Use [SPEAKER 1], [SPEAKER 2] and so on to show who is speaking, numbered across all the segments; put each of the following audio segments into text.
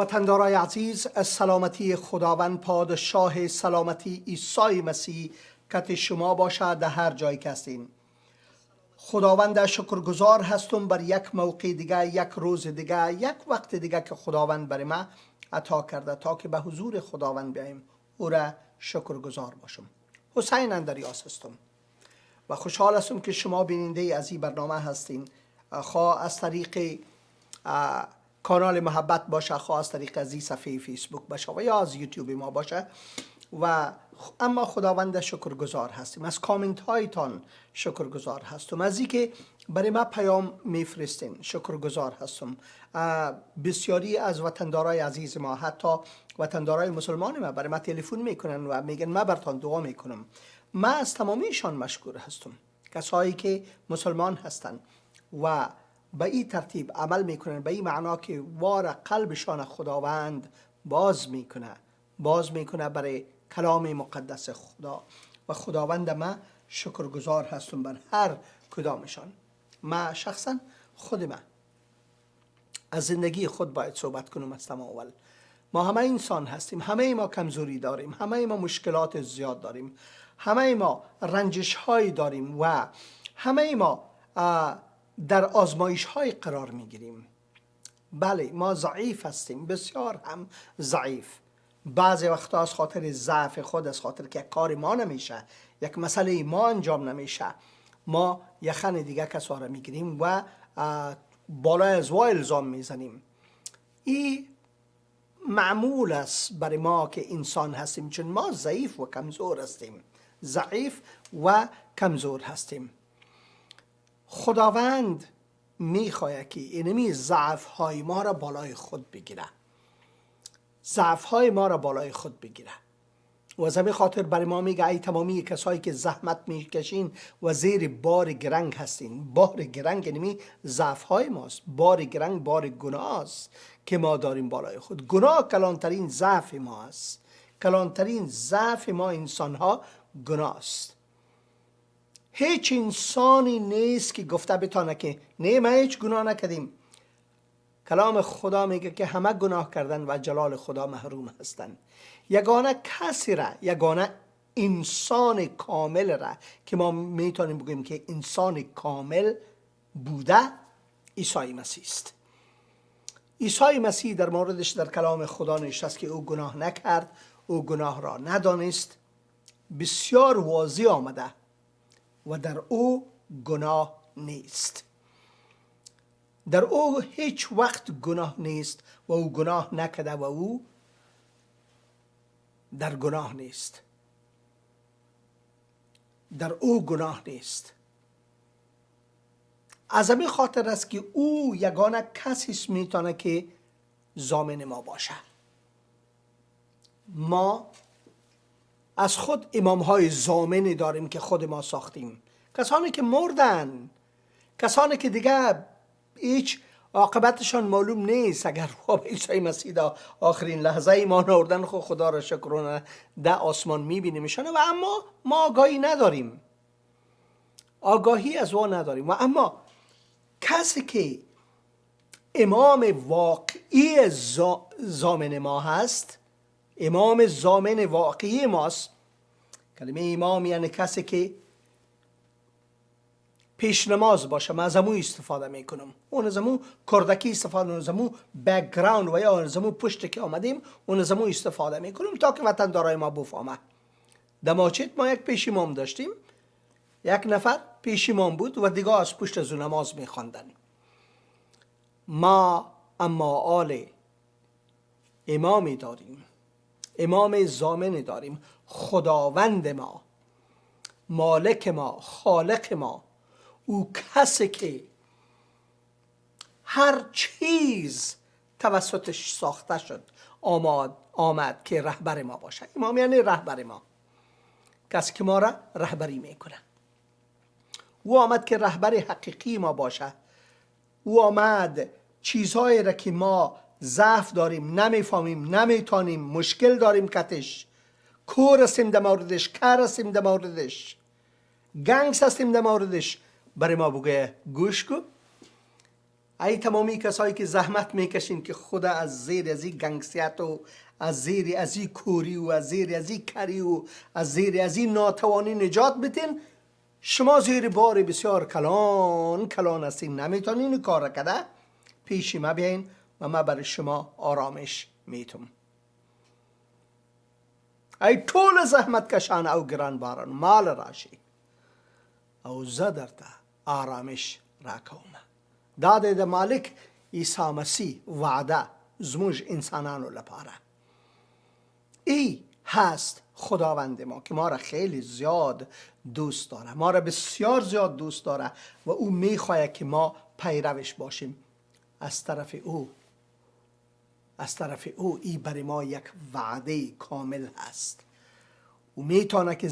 [SPEAKER 1] وطندارای عزیز، سلامتی خداوند پادشاه سلامتی عیسی مسیح کت شما باشد در هر جایی که هستین. خداوند شکرگزار هستم بر یک موقع دیگه، یک روز دیگه، یک وقت دیگه که خداوند بر ما عطا کرده تا که به حضور خداوند بیاییم او را شکرگزار باشم. حسین اندریاس هستم و خوشحال هستم که شما بیننده از این برنامه هستین، خواه از طریق کانال محبت باشه، خواه از طریق از این صفحه فیسبوک باشه و یا از یوتیوب ما باشه. و اما خداوند شکرگزار هستیم، از کامنت هایتان شکرگزار هستم، از اینکه برای ما پیام میفرستین شکرگزار هستم. بسیاری از وطندارای عزیز ما، حتی وطندارای مسلمان ما، برای ما تلفن میکنن و میگن ما برتان دعا میکنم. ما از تمامیشان مشکور هستم، کسایی که مسلمان هستند و به این ترتیب عمل میکنن، به این معنا که وار قلبشان خداوند باز میکنه برای کلام مقدس خدا. و خداوند ما شکرگزار هستم بر هر کدامشان. ما شخصا خود از زندگی خود باید صحبت کنم. از اول ما همه انسان هستیم، همه ما کمزوری داریم، همه ما مشکلات زیاد داریم، همه ما رنجش های داریم و همه ما در آزمایش های قرار میگیریم. بله، ما ضعیف هستیم، بسیار هم ضعیف. بعضی وقتا از خاطر ضعف خود، از خاطر که کار ما نمیشه، یک مسئله ما انجام نمیشه، ما یخن دیگه کسا را میگیریم و بالای از وای الزام میزنیم. این معمول است برای ما که انسان هستیم، چون ما ضعیف و کمزور هستیم. خداوند میخواد که اینمی ضعف های ما را بالای خود بگیره، و از همین خاطر برای ما میگه ای تمامی کسایی که زحمت میکشین و زیر بار گرنگ هستین. بار گرنگ اینمی ضعف های ماست. بار گرنگ بار گناه است که ما داریم بالای خود. گناه کلانترین ضعف ما است. کلانترین ضعف ما انسان ها گناه است. هیچ انسانی نیست که گفته بتانه که نه ما هیچ گناه نکردیم. کلام خدا میگه که همه گناه کردن و جلال خدا محروم هستند. یگانه کسی را، یگانه انسان کامل را که ما میتونیم بگیم که انسان کامل بوده، عیسی مسیح است. عیسی مسیح در موردش در کلام خدا نشست که او گناه نکرد، او گناه را ندانست. بسیار واضح آمده و در او گناه نیست. در او هیچ وقت گناه نیست و او گناه نکرده و او در گناه نیست. در او گناه نیست. از همین خاطر است که او یگانه کسی میتونه که ضامن ما باشه. ما از خود امام های ضامن داریم که خود ما ساختیم. کسانی که مردن، کسانی که دیگه هیچ عاقبتشان معلوم نیست. اگر خواب عیسی مسیح دا آخرین لحظه ایمان آوردن، خدا را شکرانه در آسمان میبینیمشان و اما ما آگاهی نداریم، آگاهی از او نداریم. و اما کسی که امام واقعی ضامن ما هست، امام ضامن واقعی ماست. کلمه امام یعنی کسی که پیش نماز باشه. من از امو استفاده میکنم، اون از امو کردکی استفاده، اون از امو بکگراند و یا از امو پشت که آمدیم اون از امو استفاده میکنم تا که وطن دارای ما بفهمه. در مسجد ما یک پیش امام داشتیم، یک نفر پیش امام بود و دیگه از پشت از نماز میخواندن. ما اما آل امامی داریم، امام ضامن داریم. خداوند ما، مالک ما، خالق ما، او کسی که هر چیز توسطش ساخته شد آمد که رهبر ما باشه. امام یعنی رهبر ما، کسی که ما را رهبری میکنه. او آمد که رهبر حقیقی ما باشه. او آمد چیزهایی را که ما ضعف داریم، نمیفهمیم، نمیتونیم، مشکل داریم کتش، کور هستیم در موردش، کر هستیم در موردش، گنگس هستیم در موردش، برای ما بگه گوش کن. ای تمامی کسایی که زحمت میکشین که خدا از زیر از این گنگسیت و از زیر از این کوری و از زیر از این کری و از زیر از این ناتوانی نجات بتین، شما زیر بار بسیار کلان هستین، نمیتونین این کار کرده. پیشی ما بیاین و ما برای شما آرامش میتم. ای طول زحمت کشان او گران باران مال راشی او زدرتا آرامش راکوم. داده د مالک عیسی مسیح وعده زموج انسانانو لپاره. ای هست خداوند ما که ما را خیلی زیاد دوست داره، ما را بسیار زیاد دوست داره و او میخواهد که ما پیروش باشیم. از طرف او ای برای ما یک وعده کامل هست. او میتونه که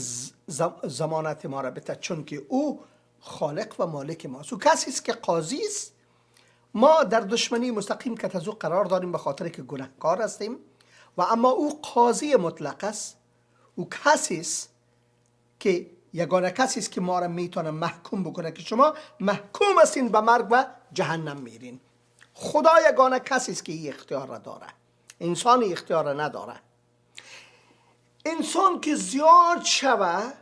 [SPEAKER 1] ضمانت ما را بده، چون که او خالق و مالک ماست. او کسی است که قاضی است. ما در دشمنی مستقیم که از او قرار داریم به خاطر که گناهکار هستیم، و اما او قاضی مطلق است. او کسی است که یگانه کسی است که ما را میتونه محکوم بکنه که شما محکوم هستین به مرگ و جهنم میرین. خدا یگانه کسی است که این اختیار را داره، انسان اختیار را نداره. انسان که زیاد شوه،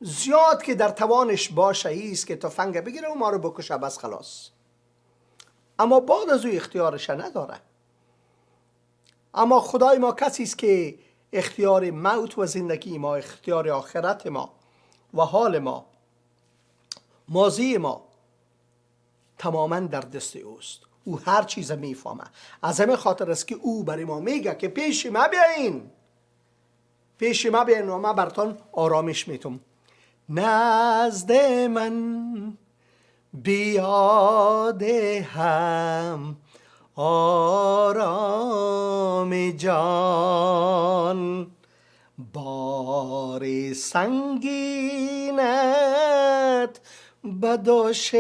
[SPEAKER 1] زیاد که در توانش باشه، ایست که تفنگ بگیره و ما رو بکشه بس خلاص. اما بعد از او اختیارش نداره. اما خدای ما کسی است که اختیار موت و زندگی ما، اختیار آخرت ما و حال ما، ماضی ما تماما در دست اوست. او هر چیز میفهمه. از همه خاطر است که او برای ما میگه که پیش ما بیاین و ما براتون آرامش میتم. نزد من بیاده هم آرام جان، بار سنگینت به دوش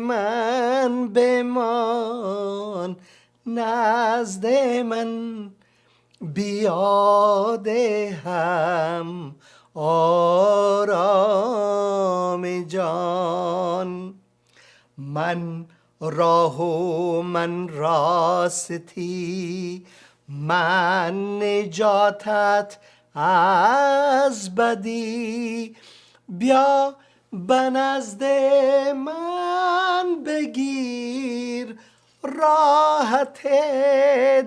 [SPEAKER 1] من بمان. نزد من بیاده هم آرام جان. من راه و من راستی، من نجاتت از بدی. بیا به نزد من بگیر راحت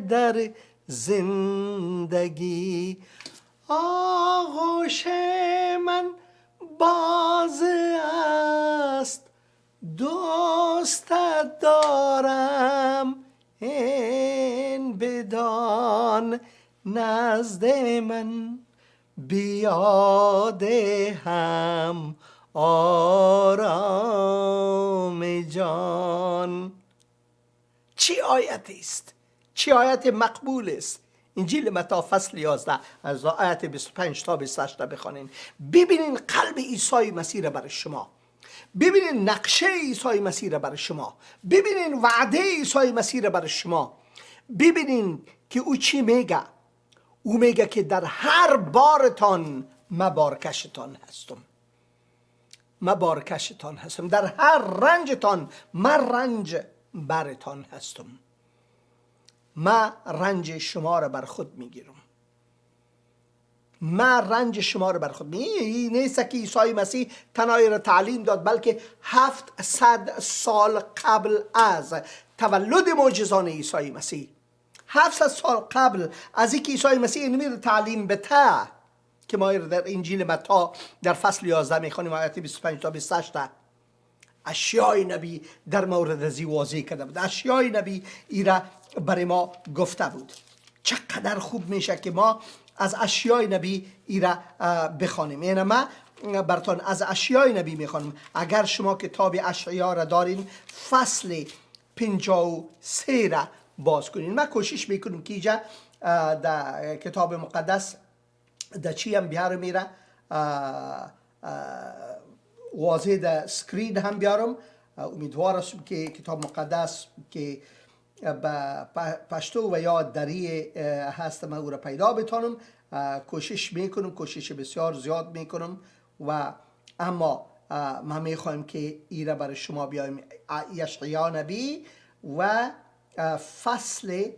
[SPEAKER 1] در زندگی. آغوش من باز است، دوستت دارم این بدان. نزد من بیاده هم آرام جان. چی آیت است؟ چی آیت مقبول است؟ انجیل متی فصل 11 از آیت 25 تا 28 بخوانین. ببینین قلب عیسی مسیح را برای شما، ببینین نقشه عیسی مسیح را برای شما، ببینین وعده عیسی مسیح را برای شما. ببینین که او چی میگه. او میگه که در هر بارتان من بارکشتان هستم. من بارکشتان هستم. در هر رنجتان من رنج برتان هستم. من رنج شما را بر خود میگیرم. من رنج شما را بر خود میگیرم. این نیست که عیسی مسیح تنهایی را تعلیم داد، بلکه 700 سال قبل از تولد معجزان عیسی مسیح، 700 سال قبل از اینکه عیسی مسیح اینمی را تعلیم بده که ما در انجیل متی در فصل 11 میخوانیم آیات 25 تا 28، اشیای نبی در مورد از این واضح کرده بود. اشیای نبی ایرا برای ما گفته بود. چقدر خوب میشه که ما از اشیای نبی ایرا بخوانیم. یعنی ما براتون از اشیای نبی میخوانم. اگر شما کتاب اشعیا را دارین، فصل 53 را باز کنین. من کوشش میکنم که اینجا در کتاب مقدس در چی هم بیارم میره، واضح در سکرین هم بیارم. امیدوار هستم که کتاب مقدس که به پشتو و یا دری هستم او را پیدا بتانم. کوشش میکنم، کوشش بسیار زیاد میکنم و اما ما میخوایم که ای را برای شما بیایم. اشعیا نبی و فصل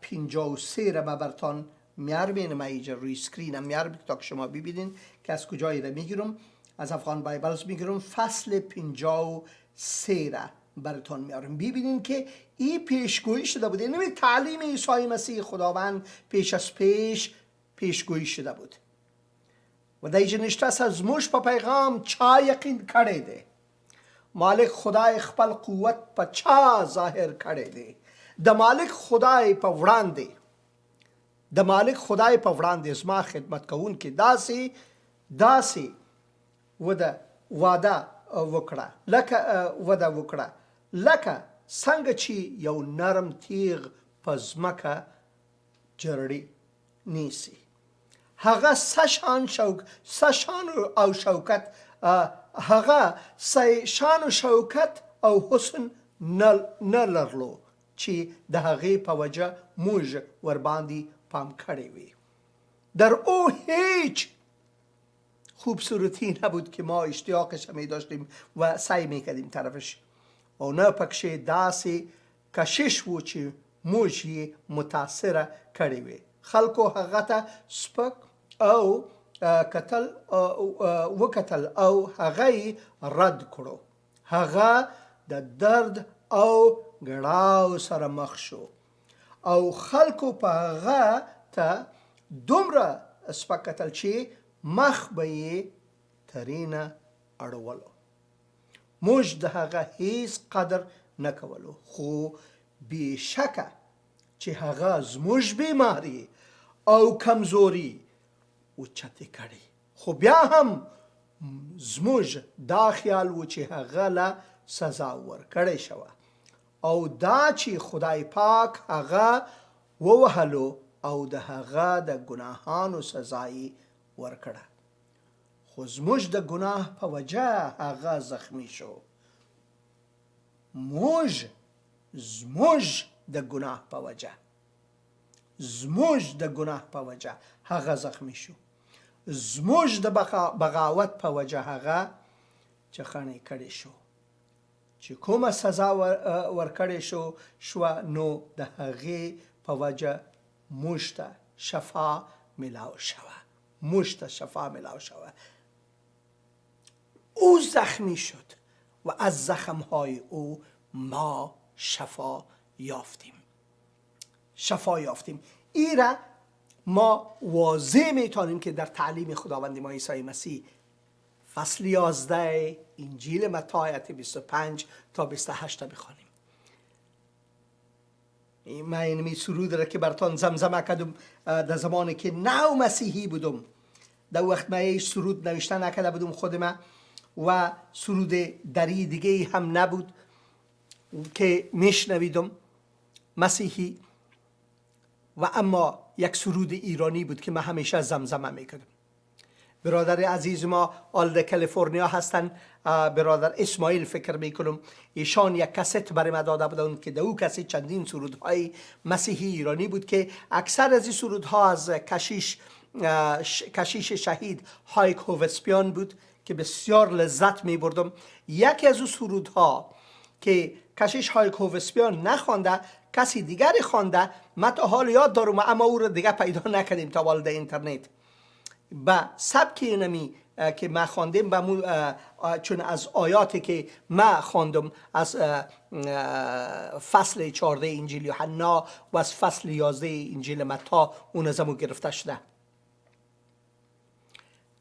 [SPEAKER 1] 53 را من براتان میارم اینجا روی سکرینم میارم تا که شما ببینین که از کجایی را میگیرم. از افغان بایبلز میگیرم. فصل 53 را براتان میارم. ببینین که این پیشگویی شده بود. این تعلیم عیسی مسیح خداوند پیش از پیشگویی شده بود و در اینجا نشته است از موش په پیغام چا یقین کړی دی، مالک خدای خپل قوت په چا ظاهر کړی دی. د مالک خدای په وړاندې زما خدمت کوونکي داسې وعده وکړه لکه څنګه چې یو نرم تیغ په ځمکه جرړې نیسي. هغه شان و شوکت او حسن نه لرلو چې د هغې په وجه موږ ورباندې پام کړی وي. در او هیچ خوبصورتی نبود که ما اشتیاقش می داشتیم و سعی می کردیم طرفش، او نه پکشه داسې کشش و چې موږ یې متاثره کړی وي. خلکو هغه ته سپک او وکتل او هغه رد کړو. هغه د درد او ګړاو سره مخ شو او خلکو په هغه ته دومره سپک کتل چې مخ به یې ترینه اړولو. موږ د هغه هیڅ قدر نه کولو، خو بېشکه چې هغه زموږ بیماری او کمزوري اوچتې کړې، خو بیا هم زموږ دا خیال و چې هغه له سزا ورکړی شوه او دا چې خدای پاک هغه ووهلو او د هغه د ګناهانو سزا یې ورکړه. خو زموږ د ګناه په وجه هغه زخمی شو. زموږ د ګناه په وجه هغه زخمی شو. زموږ د بغاوت په وجه هغه چخڼې کړې شو. چې کومه سزا ورکړې شوه نو د هغې په وجه موږ ته شفا ملاو شوه. او زخمی شد و از زخمهای او ما شفا یافتیم. این را ما واضح میتونیم که در تعلیم خداوند ما عیسی مسیح فصل 11 انجیل متی آیه 25 تا 28 بخوانیم. من این سرود را که براتان زمزمه کردم در زمانی که نو مسیحی بودم، در وقت من هیچ سرود نوشته نکرده بودم خودم و سرود دری دیگه هم نبود که میشنویدم مسیحی، و اما یک سرود ایرانی بود که من همیشه زمزمه میکردم. برادر عزیز ما آلده کالیفرنیا هستن، برادر اسماعیل فکر میکنم، ایشان یک کست برای من داده بودن که در او کسی چندین سرودهای مسیحی ایرانی بود که اکثر از این سرودها از کشیش شهید هایک هووسپیان بود که بسیار لذت میبردم. یکی از او سرودها که کشیش هایک هووسپیان نخوانده کسی دیگری خوانده، من تا حال یاد دارم اما او رو دیگه پیدا نکردیم تا والد اینترنت. با سبک اینمی که ما خواندیم چون از آیاتی که ما خواندم از فصل 14 انجیل یوحنا و از فصل 11 انجیل متی اون از همون گرفته شده.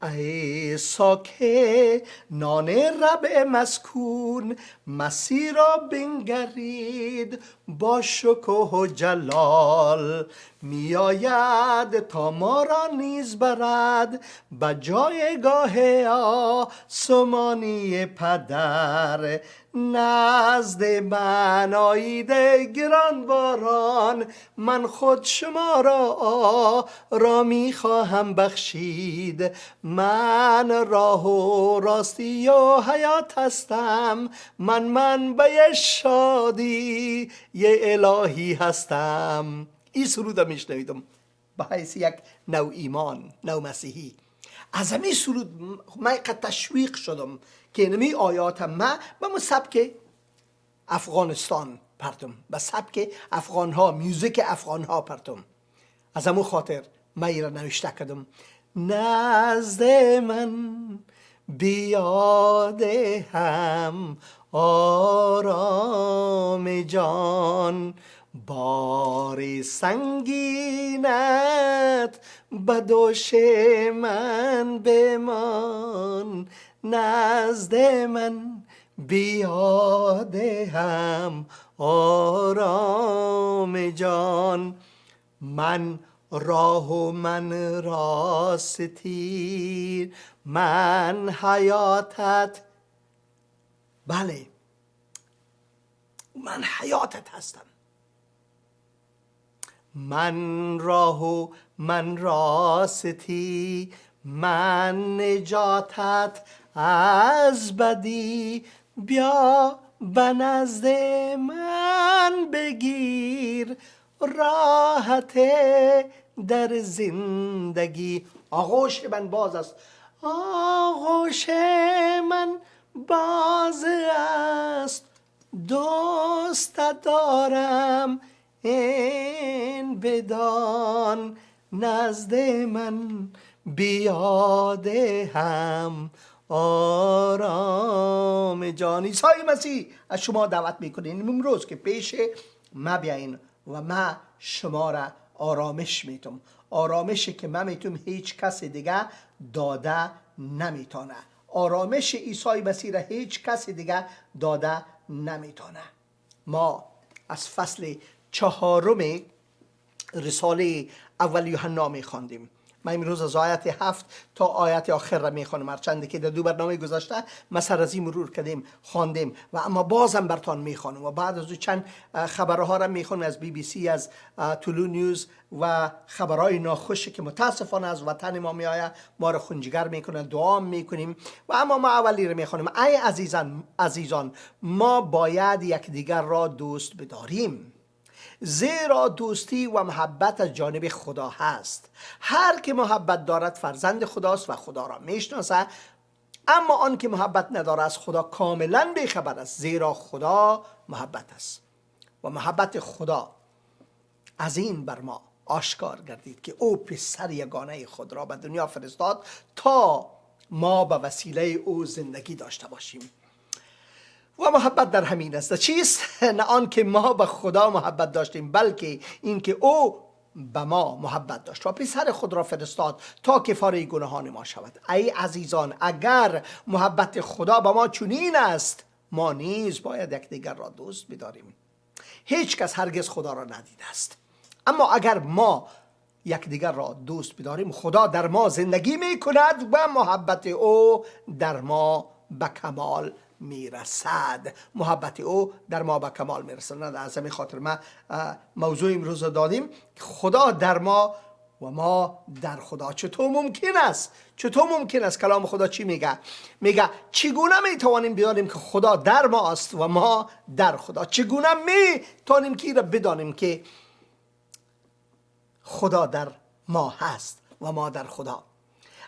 [SPEAKER 1] ای ساکه نان رب مسکون مسیح را بنگرید، با شکوه و جلال می آید تا ما را نیز برد به جایگاه آسمانی پدر. نزد من آیید گرانباران، من خود شما را آرامی خواهم بخشید. من راه و راستی و حیات هستم، من منبع شادی یه الهی هستم. این سرود میشنویدم به حیث یک نوع ایمان، نوع مسیحی. از همین سرود من قد تشویق شدم که اینمی آیات ما به سبک افغانستان پرتم، به سبک افغان ها، میوزیک افغان ها پرتم. از همون خاطر من ایره نوشته کردم: نزد من بیاده هم آرام جان، بار سنگینت به دوش من بمان. نزد من بیاده هم آرام جان، من راه و من راستیر، من حیاتت، بله من حیاتت هستم. من راه و من راستی، من نجاتت از بدی، بیا به نزد من بگیر راحت در زندگی. آغوش من باز است، آغوش من باز است، دوست دارم این بدان. نزد من بیاده هم آرام جان. عیسی مسیح از شما دعوت میکنین امروز که پیش ما بیاین و ما شما را آرامش میتم، آرامشی که من میتم هیچ کس دیگه داده نمیتونه. آرامش عیسی مسیح را هیچ کس دیگه داده نمیتونه. ما از فصل 4 رساله اول یوحنا میخواندیم. من امروز از آیت 7 تا آیت آخر را میخوانم، هرچند که در 2 برنامه گذشته ما سر از این مرور کردیم، خواندیم و اما بازم برتان میخوانم و بعد از چند خبرها را میخوانم از BBC، از طلوع نیوز و خبرهای ناخوشی که متاسفانه از وطن ما میآید ما را خنجگر میکنه. دعا میکنیم و اما ما اولی را میخوانیم: ای عزیزان ما باید یکدیگر را دوست بداریم، زیرا دوستی و محبت از جانب خدا هست. هر که محبت دارد فرزند خداست و خدا را میشناسد، اما آن که محبت ندارد از خدا کاملا بیخبر است، زیرا خدا محبت است و محبت خدا از این بر ما آشکار گردید که او پسر یگانه خود را به دنیا فرستاد تا ما به وسیله او زندگی داشته باشیم. و محبت در همین است. چیست؟ نه آن که ما به خدا محبت داشتیم، بلکه این که او به ما محبت داشت و پسر خود را فرستاد تا کفاره گناهان ما شود. ای عزیزان، اگر محبت خدا به ما چنین است، ما نیز باید یکدیگر را دوست بداریم. هیچ کس هرگز خدا را ندیده است، اما اگر ما یکدیگر را دوست بداریم، خدا در ما زندگی می کند و محبت او در ما به کمال میرسد. محبت او در ما به کمال میرسد. از همین خاطر ما موضوع امروز دادیم: خدا در ما و ما در خدا. چطور ممکن است؟ چطور ممکن است؟ کلام خدا چی میگه؟ میگه چگونه میتوانیم بدانیم که خدا در ما است و ما در خدا؟ چگونه میتوانیم که را بدانیم که خدا در ما هست و ما در خدا؟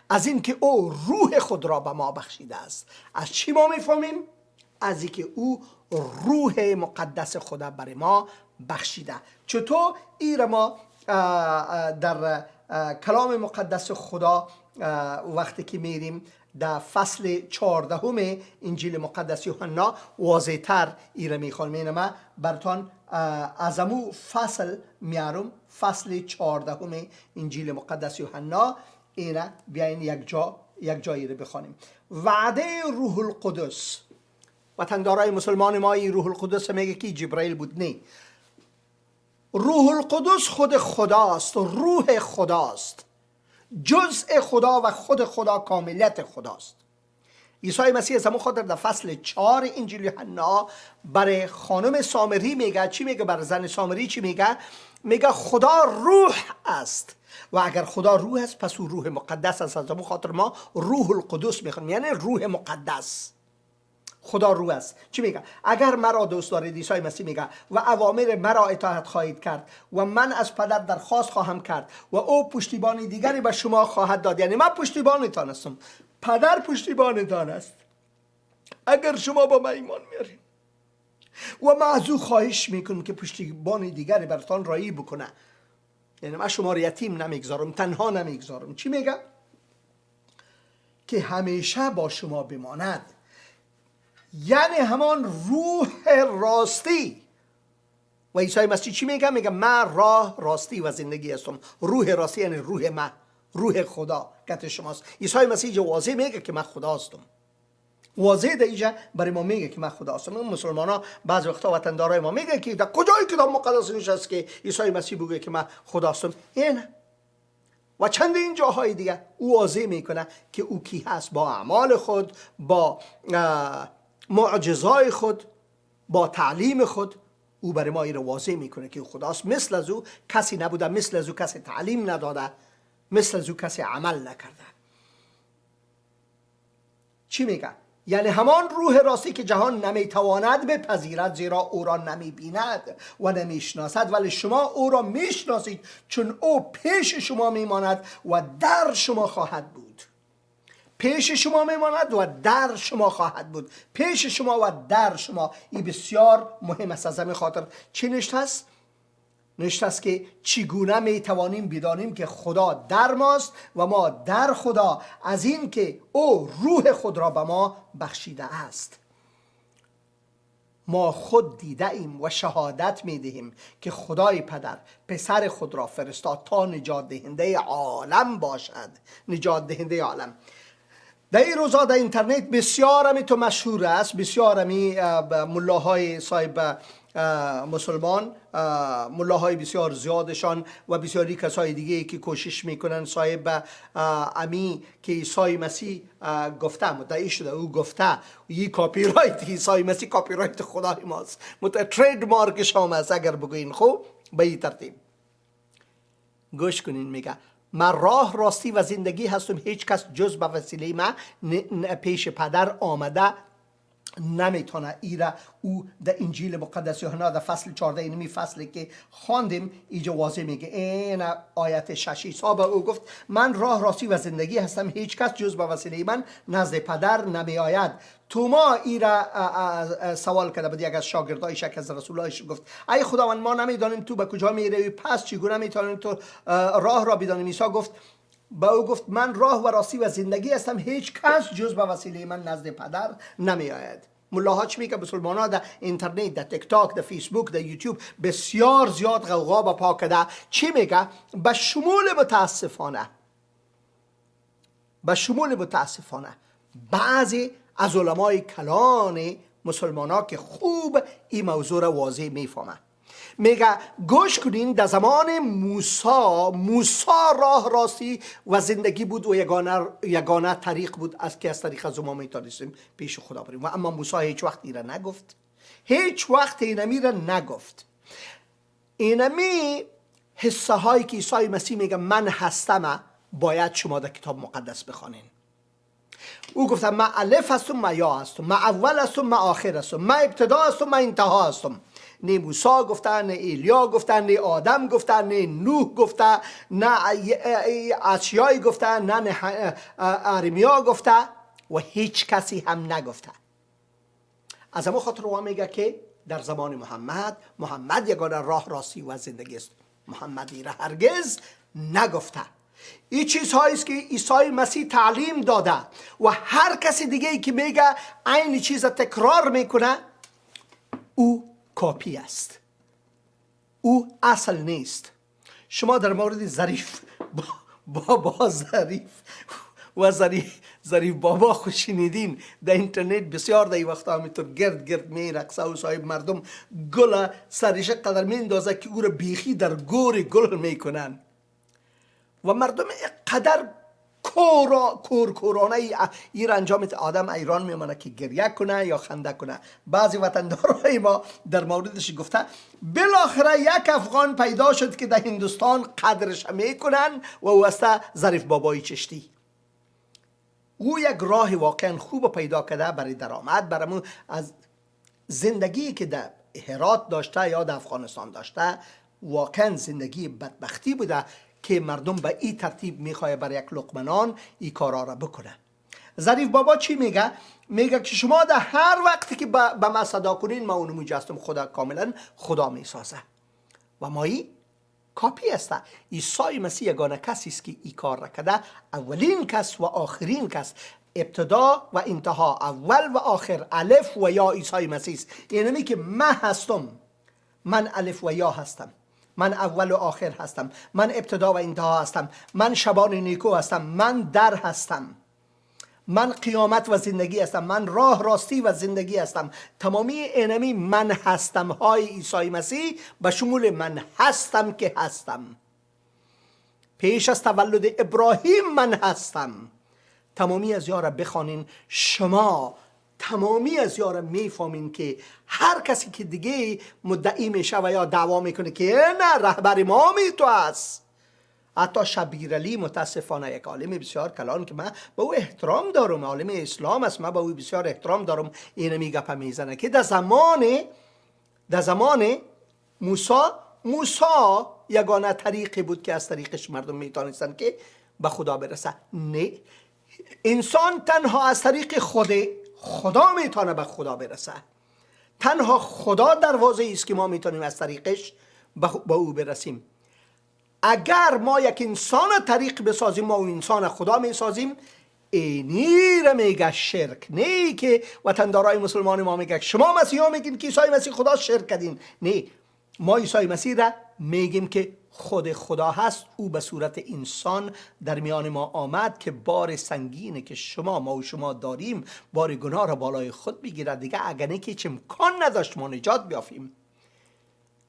[SPEAKER 1] از این که او روح خود را به ما بخشیده است. از چی ما میفهمیم؟ از این که او روح مقدس خدا برای ما بخشیده. چطور این را ما در کلام مقدس خدا وقتی که میریم در فصل 14 انجیل مقدس یوحنا واضح تر این را میخوانیم. ما براتان از امو فصل میارم، فصل 14 انجیل مقدس یوحنا. اینا بیاین یک جایی رو بخوانیم. وعده روح القدس. وطندارای مسلمان ما این روح القدس میگه که جبرائیل بود. نه، روح القدس خود خداست، روح خداست، جزء خدا و خود خدا، کاملیت خداست. عیسی مسیح از همون خاطر در فصل 4 انجیل یوحنا برای خانم سامری میگه چی میگه؟ برای زن سامری چی میگه؟ میگه خدا روح است و اگر خدا روح است پس او روح مقدس است. از همون خاطر ما روح القدس میخونیم، یعنی روح مقدس. خدا روح است. چی میگه؟ اگر مرا دوست دارید، عیسی مسیح میگه، و اوامر مرا اطاعت خواهید کرد و من از پدر درخواست خواهم کرد و او پشتیبانی دیگری به شما خواهد داد. یعنی من پشتیبانتان هستم، پدر پشتیبانتان است اگر شما با من ایمان میارید. و ما از او خواهش میکنم که پشتیبان دیگری برتان رایی بکنه. یعنی من شما رو یتیم نمیگذارم، تنها نمیگذارم. چی میگه؟ که همیشه با شما بماند. یعنی همان روح راستی. و عیسی مسیح چی میگه؟ میگه من راه، راستی و زندگی هستم. روح راستی یعنی روح من، روح خدا که شماست. عیسی مسیح اینجا واضح میگه که من خدا هستم. واضح در اینجا برای ما میگه که من خدا هستم. اون مسلمان ها بعض وقتا وطندارای ما میگه که در کجای کتاب مقدس نوشته که عیسی مسیح بگه که من خدا هستم؟ این و چند این جاهای دیگه او واضح میکنه که او کی هست، با اعمال خود، با معجزای خود، با تعلیم خود. او برای ما این رو واضح میکنه که او خداست. مثل از او کسی نبوده، مثل از او کسی تعلیم نداده، مثل از او کسی عمل نکرده. چی میگه؟ یعنی همان روح راستی که جهان نمیتواند بپذیرد، زیرا او را نمیبیند و نمیشناسد، ولی شما او را میشناسید چون او پیش شما میماند و در شما خواهد بود. پیش شما میماند و در شما خواهد بود. پیش شما و در شما. این بسیار مهم است. از همین خاطر چی نوشته است؟ نوشته است که چگونه میتوانیم بدانیم که خدا در ماست و ما در خدا، از این که او روح خود را به ما بخشیده است. ما خود دیده ایم و شهادت میدهیم که خدای پدر پسر خود را فرستاد تا نجات دهنده عالم باشد. نجات دهنده عالم. در این روزا در اینترنت بسیار همی تو مشهور است، بسیار همی ملاهای صاحب مسلمان، ملاهای بسیار زیادشان و بسیاری کسای دیگه که کوشش میکنن صاحب امی که عیسی مسیح گفته، مدعی شده او گفته، این کاپی رایت عیسی مسیح کاپی رایت خدای ماست، ترید مارکش هم است. اگر بگوین خب به این ترتیب گوش کنین. میگه من راه، راستی و زندگی هستم، هیچ کس جز به وسیله من پیش پدر آمده نمیتونه. ایره او در انجیل مقدس یوحنا در فصل 14 اینمی فصلی که خواندیم اینجا واضح میگه. این آیت 6 عیسی به او گفت من راه، راستی و زندگی هستم، هیچ کس جز به وسیله من نزد پدر نمی آید. توما ایره سوال کرده بود، یک از شاگردایش، یک از رسولایش گفت ای خداوند ما نمیدانیم تو به کجا میروی، پس چگونه میتونیم تو راه را بدانیم؟ عیسی گفت با او گفت من راه و راستی و زندگی هستم، هیچ کس جز به وسیله من نزد پدر نمی آید. ملاها چی میگه؟ مسلمان ها در اینترنت، در تیک تاک، در فیسبوک، در یوتیوب بسیار زیاد غوغا با پا کرده. چی میگه؟ به شمول متاسفانه بعضی از علمای کلان مسلمان ها که خوب این موضوع را واضح میفهمه، میگه گوش کنین، در زمان موسی راه، راستی و زندگی بود و یگانه طریق بود از که از طریق از ما میتونستیم پیش خدا بریم. و اما موسی هیچ وقت ایره نگفت، هیچ وقت اینمی را نگفت. اینمی حصه هایی که عیسی مسیح میگه من هستم باید شما در کتاب مقدس بخوانین. او گفت من الف هستم، من یا هستم، من اول هستم، من آخر هستم، من ابتدا هستم، من انتها هستم. نه موسی گفته، نه ایلیا گفته، نه آدم گفته، نه نوح گفته، نه اشعیا گفته، نه ارمیا گفته و هیچ کسی هم نگفته. از اما خاطر او میگه که در زمان محمد یگانه راه، راستی و زندگی است. محمد را هرگز نگفته. این چیزهایی است که عیسی مسیح تعلیم داده و هر کسی دیگه ای که میگه این چیز تکرار میکنه او کاپی است، او اصل نیست. شما در مورد ظریف بابا ظریف و ظریف بابا خوش شنیدین. در اینترنت بسیار در این وقتا همینطور گرد میرقصه و صاحب مردم گل سرش قدر میندازه که او را بیخی در گور گل میکنن و مردم قدر کورانه این انجام آدم ایران میمانه که گریه کنه یا خنده کنه. بعضی وطندارای ما در موردش گفته بالاخره یک افغان پیدا شد که در هندوستان قدرش میکنن و او است ظریف بابای چشتی. او یک راه واقعا خوب پیدا کرده برای درآمد، برامون از زندگی که در هرات داشته یا در افغانستان داشته واقعا زندگی بدبختی بوده که مردم به این ترتیب میخواه برای یک لقمه نان این کارا را بکنه. ظریف بابا چی میگه؟ میگه که شما در هر وقتی که به ما صدا کنین ما اونو مجسم خدا کاملا خدا میسازه و مایی کاپی است. عیسی مسیح یگانه کسی است که این کار را کرده، اولین کس و آخرین کس، ابتدا و انتها، اول و آخر، الف و یا عیسی مسیح است. یعنی که من هستم، من الف و یا هستم، من اول و آخر هستم، من ابتدا و انتها هستم، من شبان نیکو هستم، من در هستم، من قیامت و زندگی هستم، من راه راستی و زندگی هستم. تمامی اینمی من هستم های عیسی مسیح به شمول من هستم که هستم. پیش از تولد ابراهیم من هستم. تمامی از یارا بخوانین، شما تمامی از یارا میفهمین که هر کسی که دیگه مدعی میشه و یا دعوا میکنه که نه رهبر ما تو هست، حتی شبیر علی متاسفانه یک عالم بسیار کلان که من به او احترام دارم، عالم اسلام است، من به او بسیار احترام دارم، اینو میگه میزنه که در زمان موسی یگانه طریقی بود که از طریقش مردم میتونستن که به خدا برسه. نه، انسان تنها از طریق خدا میتونه به خدا برسه. تنها خدا دروازه است که ما میتونیم از طریقش به او برسیم. اگر ما یک انسان طریق بسازیم، ما اون انسان خدا میسازیم. اینی را میگه شرک. نه که وطندارای مسلمان ما میگه شما مسیح ها میگین که عیسی مسیح خدا، شرک کردین. نه، ما عیسی مسیح را میگیم که خود خدا هست. او به صورت انسان در میان ما آمد که بار سنگینه که ما و شما داریم، بار گناه را بالای خود بگیرد. دیگه اگر نه که امکان نداشت ما نجات بیافیم.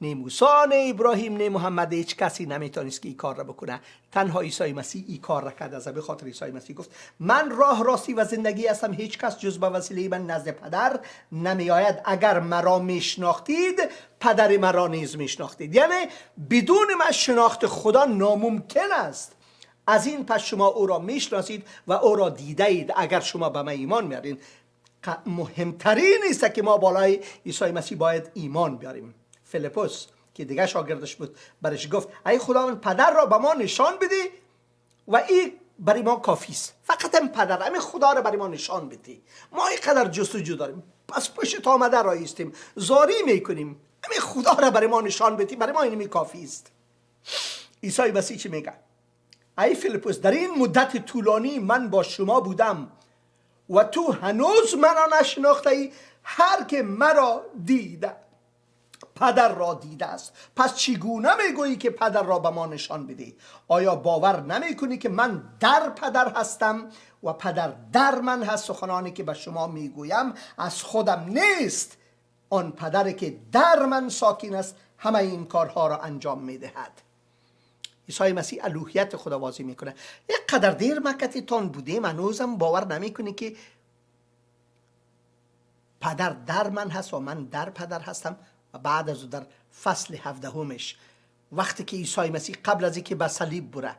[SPEAKER 1] نه موسی، نه ابراهیم، نه محمد، هیچ کسی نمیتونست که این کار را بکنه. تنها عیسی مسیح این کار را کرد. از به خاطر عیسی مسیح گفت من راه راستی و زندگی هستم، هیچ کس جز به وسیله من نزد پدر نمیآید. اگر مرا میشناختید پدر مرا نیز میشناختید. یعنی بدون من شناخت خدا ناممکن است. از این پس شما او را میشناسید و او را دیده اید اگر شما به من ایمان میارین. مهمترین است که ما بالای عیسی مسیح باید ایمان بیاریم. فیلیپوس که دیگه شاگردش بود برش گفت ای خداوند پدر را به ما نشان بده و این برای ما کافی است. فقط این پدر، همین خدا را برای ما نشان بده. ما اینقدر جستجو داریم، پس پشت آمده رایستیم، زاری میکنیم، همین خدا را برای ما نشان بده، برای ما این کافی است. عیسی مسیح چی میگه؟ ای فیلیپوس، در این مدت طولانی من با شما بودم و تو هنوز مرا نشناخته ای. هر که مرا دیده پدر را دیده است. پس چگونه میگویی که پدر را به ما نشان بده؟ آیا باور نمیکنی که من در پدر هستم و پدر در من هست؟ سخنانی که به شما میگویم از خودم نیست، آن پدری که در من ساکن است همه این کارها را انجام میدهد. عیسی مسیح الوهیت خدا واضح میکنه. یک قدر دیر مکتتان بودیم هنوزم باور نمیکنی که پدر در من هست و من در پدر هستم؟ و بعد از در فصل 17 وقتی که عیسی مسیح قبل از اینکه به صلیب بره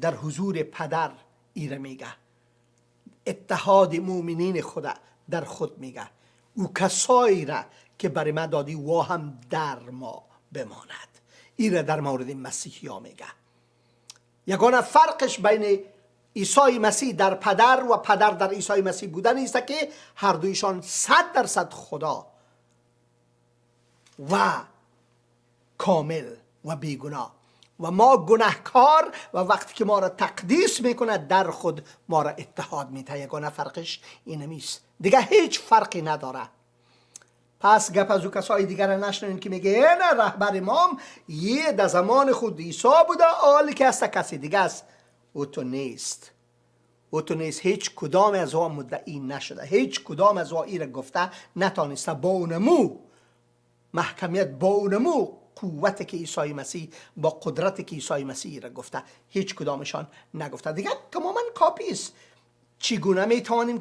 [SPEAKER 1] در حضور پدر ایره میگه، اتحاد مؤمنین خدا در خود میگه او کسایی را که برای ما دادی و هم در ما بماند. ایره در مورد مسیحی ها میگه. یگانه فرقش بین عیسی مسیح در پدر و پدر در عیسی مسیح بودن است که هر دویشان 100% خدا و کامل و بیگناه و ما گناهکار، و وقتی که ما را تقدیس میکنه در خود ما را اتحاد میده. یگانه فرقش اینمیست، دیگه هیچ فرقی نداره. پس گپ از او کسای دیگر را نشنوین که میگه نه رهبر امام یه در زمان خود عیسی بوده، حالی که هست کسی دیگه است. او تو نیست. هیچ کدام از او مدعی نشده، هیچ کدام از او ایره گفته نتانسته با اونمو محکمیت، با اونمو قوت که عیسی مسیح، با قدرت که عیسی مسیح را گفته، هیچ کدامشان نگفته. دیگه تماما کاپی است. چگونه میتوانیم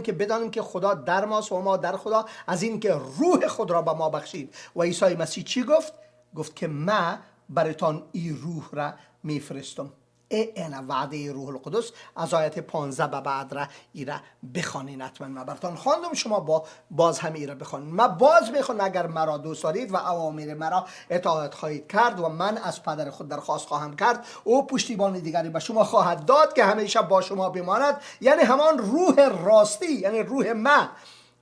[SPEAKER 1] که بدانیم که خدا در ماست و ما در خدا؟ از این که روح خود را به ما بخشید. و عیسی مسیح چی گفت؟ گفت که من برایتان این روح را میفرستم. این وعده روح القدس از آیت 15 به بعد را ایره بخوانین. حتما من براتون خواندم، شما باز هم ایره بخوانین. من باز میخوام اگر مرا دوست دارید و اوامر مرا اطاعت خواهید کرد و من از پدر خود درخواست خواهم کرد، او پشتیبان دیگری به شما خواهد داد که همیشه با شما بماند، یعنی همان روح راستی، یعنی روح من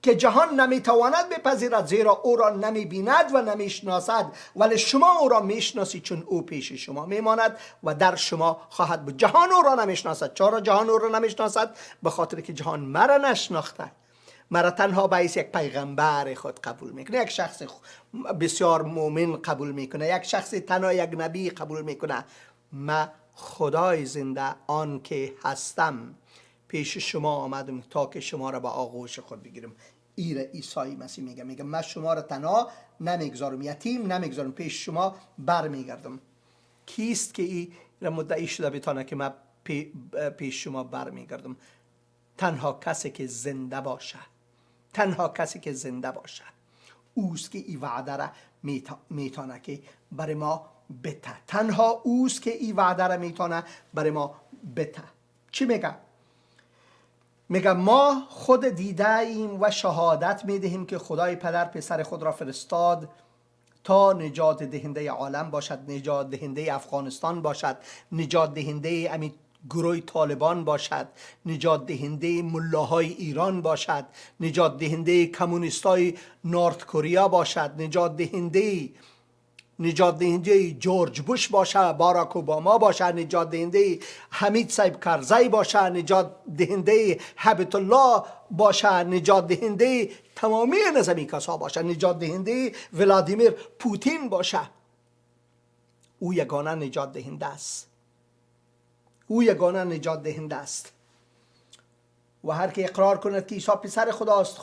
[SPEAKER 1] که جهان نمیتواند بپذیرد زیرا او را نمیبیند و نمیشناسد، ولی شما او را میشناسید چون او پیش شما میماند و در شما خواهد بود. جهان او را نمیشناسد. چرا جهان او را نمیشناسد؟ به خاطر که جهان مرا نشناخته، مرا تنها به یک پیغمبر خود قبول میکنه، یک شخص بسیار مؤمن قبول میکنه، یک شخص تنها یک نبی قبول میکنه. من خدای زنده آن که هستم پیش شما آمدم تا که شما را به آغوش خود بگیرم. ایره عیسی مسیح میگه من شما را تنها نمیگذارم، یتیم نمیگذارم، پیش شما برمیگردم. کیست که این مدعی شده بتانه که من پیش شما برمیگردم؟ تنها کسی که زنده باشه، تنها کسی که زنده باشه اوست که این وعده را میتانه که برای ما بته. تنها اوست که این وعده را میتانه برای ما بته. چی میگه؟ میگه ما خود دیده ایم و شهادت میدهیم که خدای پدر پسر خود را فرستاد تا نجات دهنده عالم باشد، نجات دهنده افغانستان باشد، نجات دهنده امی گروه طالبان باشد، نجات دهنده ملاهای ایران باشد، نجات دهنده کمونیستای نورت کره باشد، نجات دهنده جورج بوش باشه، باراک اوباما باشه، نجات دهنده حمید صاحب کرزی باشه، نجات دهنده حبیت الله باشه، نجات دهنده تمامی نظامی کسا باشه، نجات دهنده ولادیمیر پوتین باشه. او یگانه نجات دهنده است. او یگانه نجات دهنده است. و هر که اقرار کند که عیسی پسر خداست،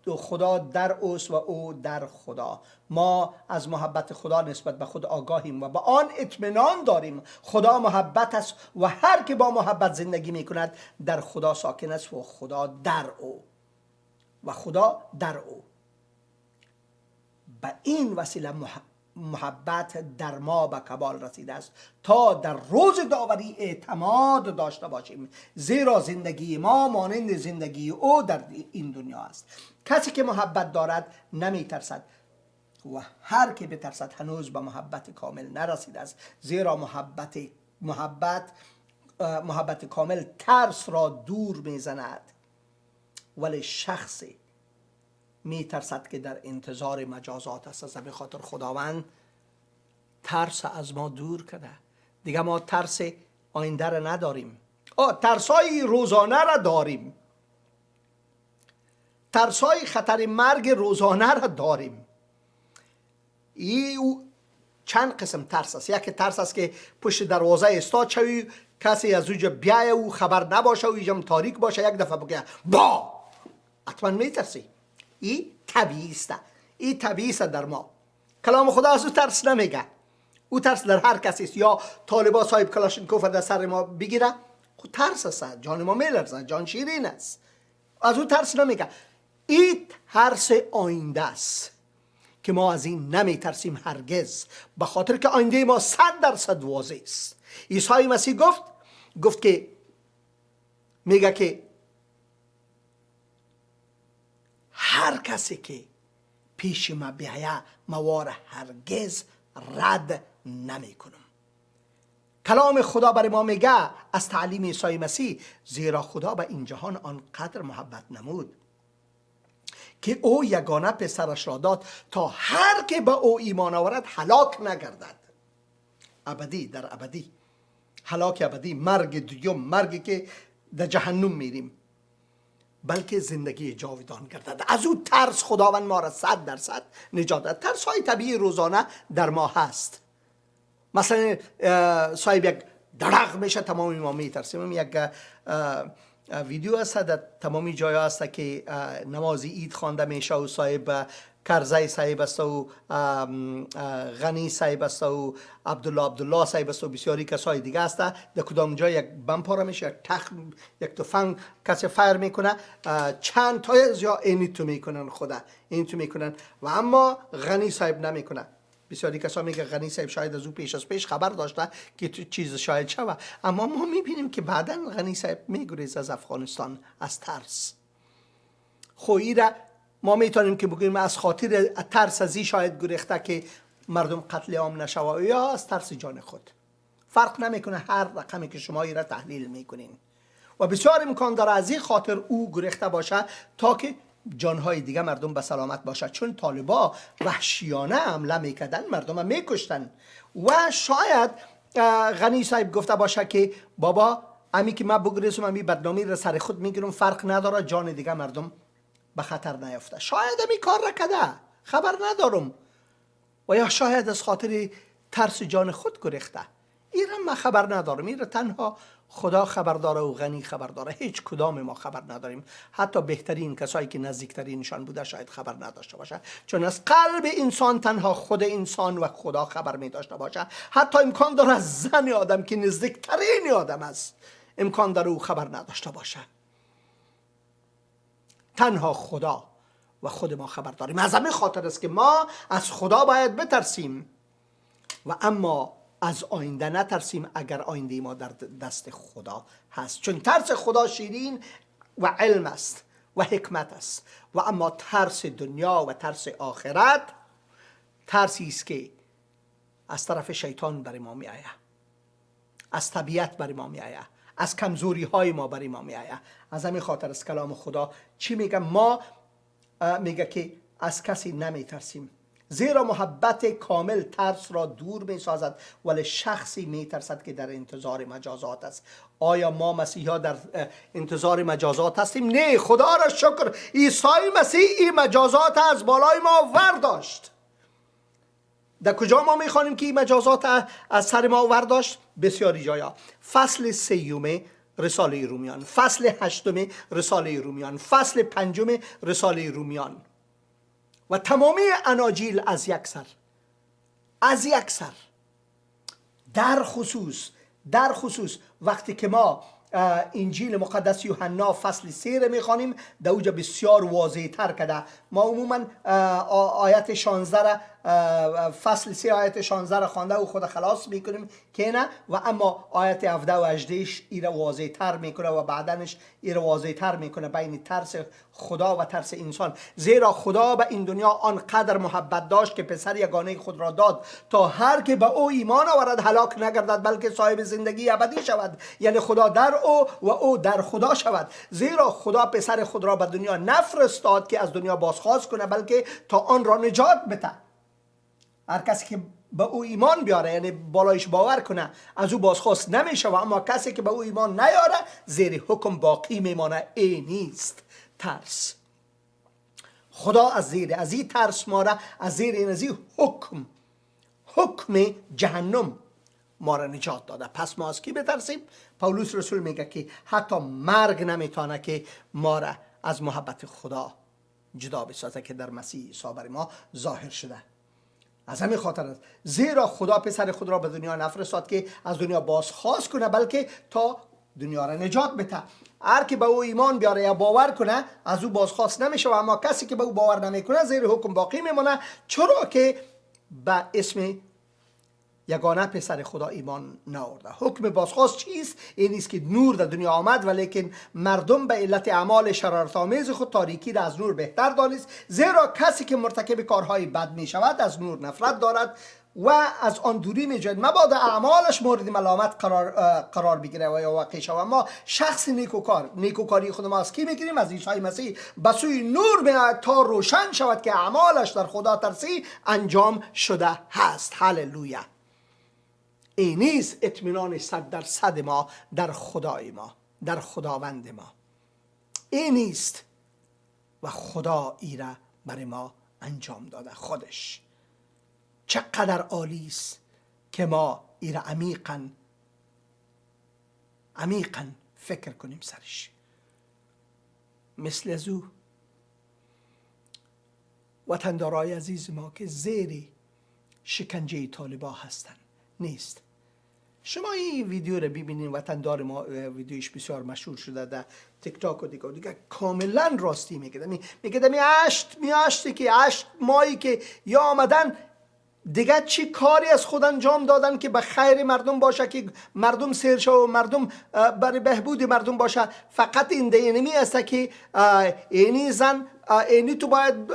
[SPEAKER 1] خدا در اوست و او در خدا. ما از محبت خدا نسبت به خود آگاهیم و با آن اطمینان داریم خدا محبت است و هر که با محبت زندگی می کند در خدا ساکن است و خدا در او و خدا در او. به این وسیله محبت در ما به کمال رسیده است تا در روز داوری اعتماد داشته باشیم، زیرا زندگی ما مانند زندگی او در این دنیا است. کسی که محبت دارد نمی ترسد و هر که بترسد هنوز به محبت کامل نرسیده است، زیرا محبت کامل ترس را دور می زند. ولی شخصی می ترسد که در انتظار مجازات است، از به خاطر خداوند ترس از ما دور کرده. دیگه ما ترس آینده را نداریم. ترسای روزانه را داریم، ترسای خطر مرگ روزانه را داریم. چند قسم ترس است. یک ترس است که پشت دروازه استاد شوی، کسی از اوجا بیایه و خبر نباشه و ایجام تاریک باشه، یک دفعه بگه با حتما میترسی. این طبیعی است. این طبیعی است در ما. کلام خدا از او ترس نمیگه. او ترس در هر کسی است. یا طالبا صاحب کلاشینکوف در سر ما بگیره، خود ترس است، جان ما میلرزه، جان شیرین است، از او ترس نمیگه. این ترس آینده است که ما از این نمی ترسیم هرگز، به خاطر که آینده ما 100% واضح است. عیسی مسیح گفت که میگه که هر کسی که پیش ما بیایه موار هرگز رد نمی کنم. کلام خدا برای ما میگه از تعلیم عیسی مسیح، زیرا خدا به این جهان آنقدر محبت نمود که او یگانه پسرش را داد تا هر که به او ایمان آورد هلاک نگردد، ابدی در ابدی، هلاک ابدی، مرگ دوم، مرگی که در جهنم میریم، بلکه زندگی جاودان گردد. از او ترس خداوند ما را 100% نجات داد. ترس های طبیعی روزانه در ما هست. مثلا صاحب یک درق میشه، تمامی ما میترسیم. یک ویدیو هست در تمامی جای هست که نماز عید خوانده میشه و صاحب کرزی صاحب است و غنی صاحب است و عبدالله صاحب است و بسیاری کسای دیگه است. در کدام جای یک بم پاره میشه، یک تفنگ کسی فایر میکنه، چند تا یا اینی تو میکنن، خدا اینی تو میکنن و اما غنی صاحب نمیکنه. بسیاری کسا میگه غنی صاحب شاید از او پیش خبر داشته که تو چیز شاید شوه، اما ما میبینیم که بعدا غنی صاحب میگریز از افغانستان از ترس. خویی ما میتونیم که بگیم از خاطر ترس ازی شاید گریخته که مردم قتل عام نشوه، یا از ترس جان خود. فرق نمیکنه هر رقمی که شما ای را تحلیل میکنین، و بسیار امکان داره از این خاطر او گریخته باشه تا که جانهای دیگه مردم به سلامت باشه، چون طالبا وحشیانه حمله میکردن، مردم میکشتن. و شاید غنی صاحب گفته باشه که بابا امی که من بگریزم امی بدنامی را سر خود میگیرم، فرق نداره جان دیگه مردم به خطر نیفته. شاید امی کار را کده، خبر ندارم. و یا شاید از خاطر ترس جان خود گریخته. این را من خبر ندارم، این را تنها خدا خبر داره و غنی خبر داره. هیچ کدام ما خبر نداریم. حتی بهترین کسایی که نزدیکترینشان بوده شاید خبر نداشته باشه، چون از قلب انسان تنها خود انسان و خدا خبر می داشته باشه. حتی امکان داره از زن آدم که نزدیکترین آدم است امکان داره او خبر نداشته باشه. تنها خدا و خود ما خبر داریم. از همین خاطر است که ما از خدا باید بترسیم و اما از آینده نترسیم اگر آینده ما در دست خدا هست، چون ترس خدا شیرین و علم است و حکمت است. و اما ترس دنیا و ترس آخرت ترسی است که از طرف شیطان بر ما می آید، از طبیعت بر ما می آید، از کمزوری های ما بر ما می آید. از همین خاطر از کلام خدا چی میگه؟ ما میگه که از کسی نمی ترسیم، زیرا محبت کامل ترس را دور می سازد، ولی شخصی می ترسد که در انتظار مجازات است. آیا ما مسیحا در انتظار مجازات هستیم؟ نه، خدا را شکر عیسی مسیح این مجازات از بالای ما ورداشت. در کجا ما میخوانیم که این مجازات از سر ما ورداشت؟ بسیاری جایا. فصل 3 رساله رومیان، فصل 8 رساله رومیان، فصل 5 رساله رومیان و تمامی اناجیل از یک سر. در خصوص وقتی که ما انجیل مقدس یوحنا فصل 3 میخوانیم، در اوجا بسیار واضح تر کده. ما عموما آیت 16 فصل 3 آیت 16 را خوانده و خود خلاص میکنیم که نه، و اما آیت 17 و 18 ایره واضح تر میکنه و بعدنش ایره واضح تر میکنه بین ترس خدا و ترس انسان. زیرا خدا به این دنیا آنقدر محبت داشت که پسر یگانه خود را داد تا هر که به او ایمان آورد هلاک نگردد بلکه صاحب زندگی ابدی شود. یعنی خدا در او و او در خدا شود. زیرا خدا پسر خود را به دنیا نفرستاد که از دنیا بازخواست کنه، بلکه تا آن را نجات بده. هر کسی که به او ایمان بیاره، یعنی بالایش باور کنه، از او بازخواست نمیشه، و اما کسی که به او ایمان نیاره زیر حکم باقی میمانه. این نیست ترس. خدا از این ترس ما را از این حکم جهنم ما را نجات داده. پس ما از کی بترسیم؟ پولس رسول میگه که حتی مرگ نمیتونه که ما را از محبت خدا جدا بسازه که در مسیح عیسی برای ما ظاهر شده. از همین خاطر است زیرا خدا پسر خود را به دنیا نفرستاد که از دنیا بازخواست کنه، بلکه تا دنیا را نجات بده. هر که به او ایمان بیاره یا باور کنه از او بازخواست نمیشه، و اما کسی که به او باور نمیکنه زیر حکم باقی میمونه، چرا که به اسم یگانه پسر خدا ایمان نآورده. حکم بازخواست چیست؟ این است که نور در دنیا آمد ولیکن مردم به علت اعمال شرارت آمیز خود تاریکی را از نور بهتر دانست. زیرا کسی که مرتکب کارهای بد می شود از نور نفرت دارد و از آن دوری می جوید، مبادا اعمالش مورد ملامت قرار بگیره و یا واقع شود. ما شخص نیکوکاری خود ما از کی میگیریم؟ از عیسی مسیح. به سوی نور میآید تا روشن شود که اعمالش در خدا ترسی انجام شده هست. هللویا. این نیست اطمینان 100% ما در خدای ما، در خداوند ما. این نیست، و خدا ایره برای ما انجام داده خودش. چقدر عالی است که ما ایره عمیقاً فکر کنیم سرش. مثل از او وطندارای عزیز ما که زیر شکنجه طالبا هستن نیست. شما این ویدیو رو ببینید، وطندار ما ویدیوش بسیار مشهور شده در تیک تاک و دیگه کاملا راستی میگه. میگه 8 ماهی که یا آمدن دیگه چی کاری از خود انجام دادن که به خیر مردم باشه، که مردم سیر شو و مردم برای بهبود مردم باشه؟ فقط این دینمی است که اینی زن اینی تو باید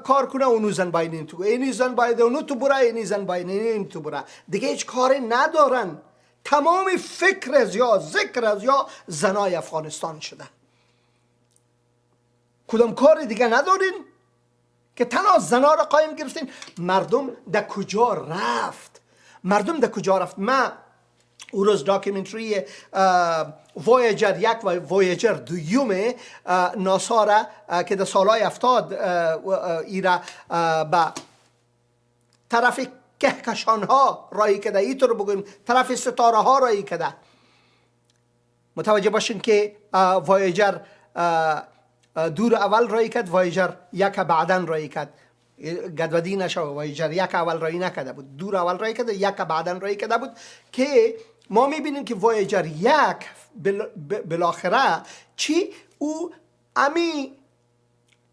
[SPEAKER 1] کار کنه، اونو زن باید این تو، اینی زن باید اونو تو بره، اینی زن باید این تو بره. دیگه هیچ کاری ندارن. تمام فکر از یا ذکر از یا زنای افغانستان شده. کدام کار دیگه ندارین که تنها زنا را قایم گرفتین؟ مردم در کجا رفت؟ مردم در کجا رفت؟ من او روز داکیومنتری وایجر یک و وایجر دویوم ناسا را که در سالهای 70 ایرا به طرف کهکشان ها رایی کده، اینطور بگویم طرف ستاره ها رایی کده. متوجه باشین که وایجر دور اول رایی کرد، وایجر یک بعدن رایی کرد. گدودی نشو، وایجر یک اول رایی نکرده بود، دور اول رایی کرده، یک بعدن رایی کرده بود. که ما میبینیم که وایجر یک بالاخره چی او امی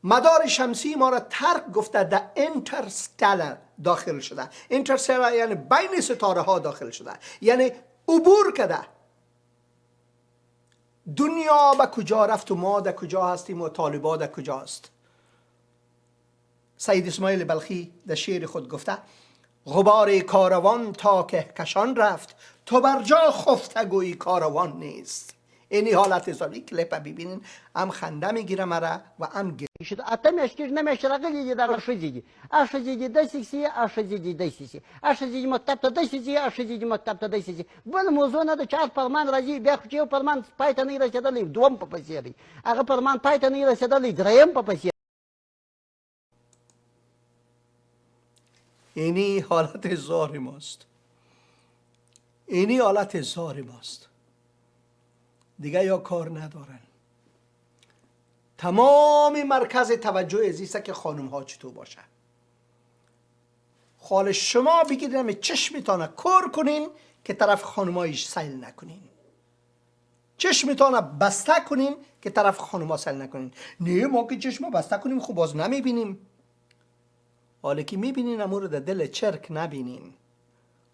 [SPEAKER 1] مدار شمسی ما را ترک گفته، در انترستلر داخل شده. انترستلر یعنی بین ستاره ها داخل شده، یعنی عبور کرده. دنیا به کجا رفت و ما در کجا هستیم و طالبان در کجا است؟ سید اسماعیل بلخی در شعر خود گفته: غبار کاروان تا کهکشان رفت، تو بر جا خفته گویی کاروان نیست. اینی حالت زاری کلیپ ببینین، هم خنده میگیره مرا و هم
[SPEAKER 2] شد اتم اشکیش نمیشه رقیقی در شدیدی اشدیدی دسیسی اشدیدی دسیسی اشدیدی مطلب دسیسی اشدیدی مطلب دسیسی بل موضوع نه چهار پرمان راځي بیا خو پرمان پای ته نه رسیدلی، دوم په پسیری هغه پرمان پای ته نه رسیدلی، دریم په پسیری.
[SPEAKER 1] اینی حالت زار ماست، اینی حالت زار ماست. دیگه یا کار ندارن. تمام مرکز توجه ازیسته که خانم ها چطور باشه. خال شما بگیریم چشمتانه کار کنین که طرف خانم هایش سیل نکنین، چشمتانه بسته کنین که طرف خانم ها سیل نکنین. نه ما که چشم بسته کنیم خب باز نمیبینیم. حالا که میبینین امور در دل چرک نبینین.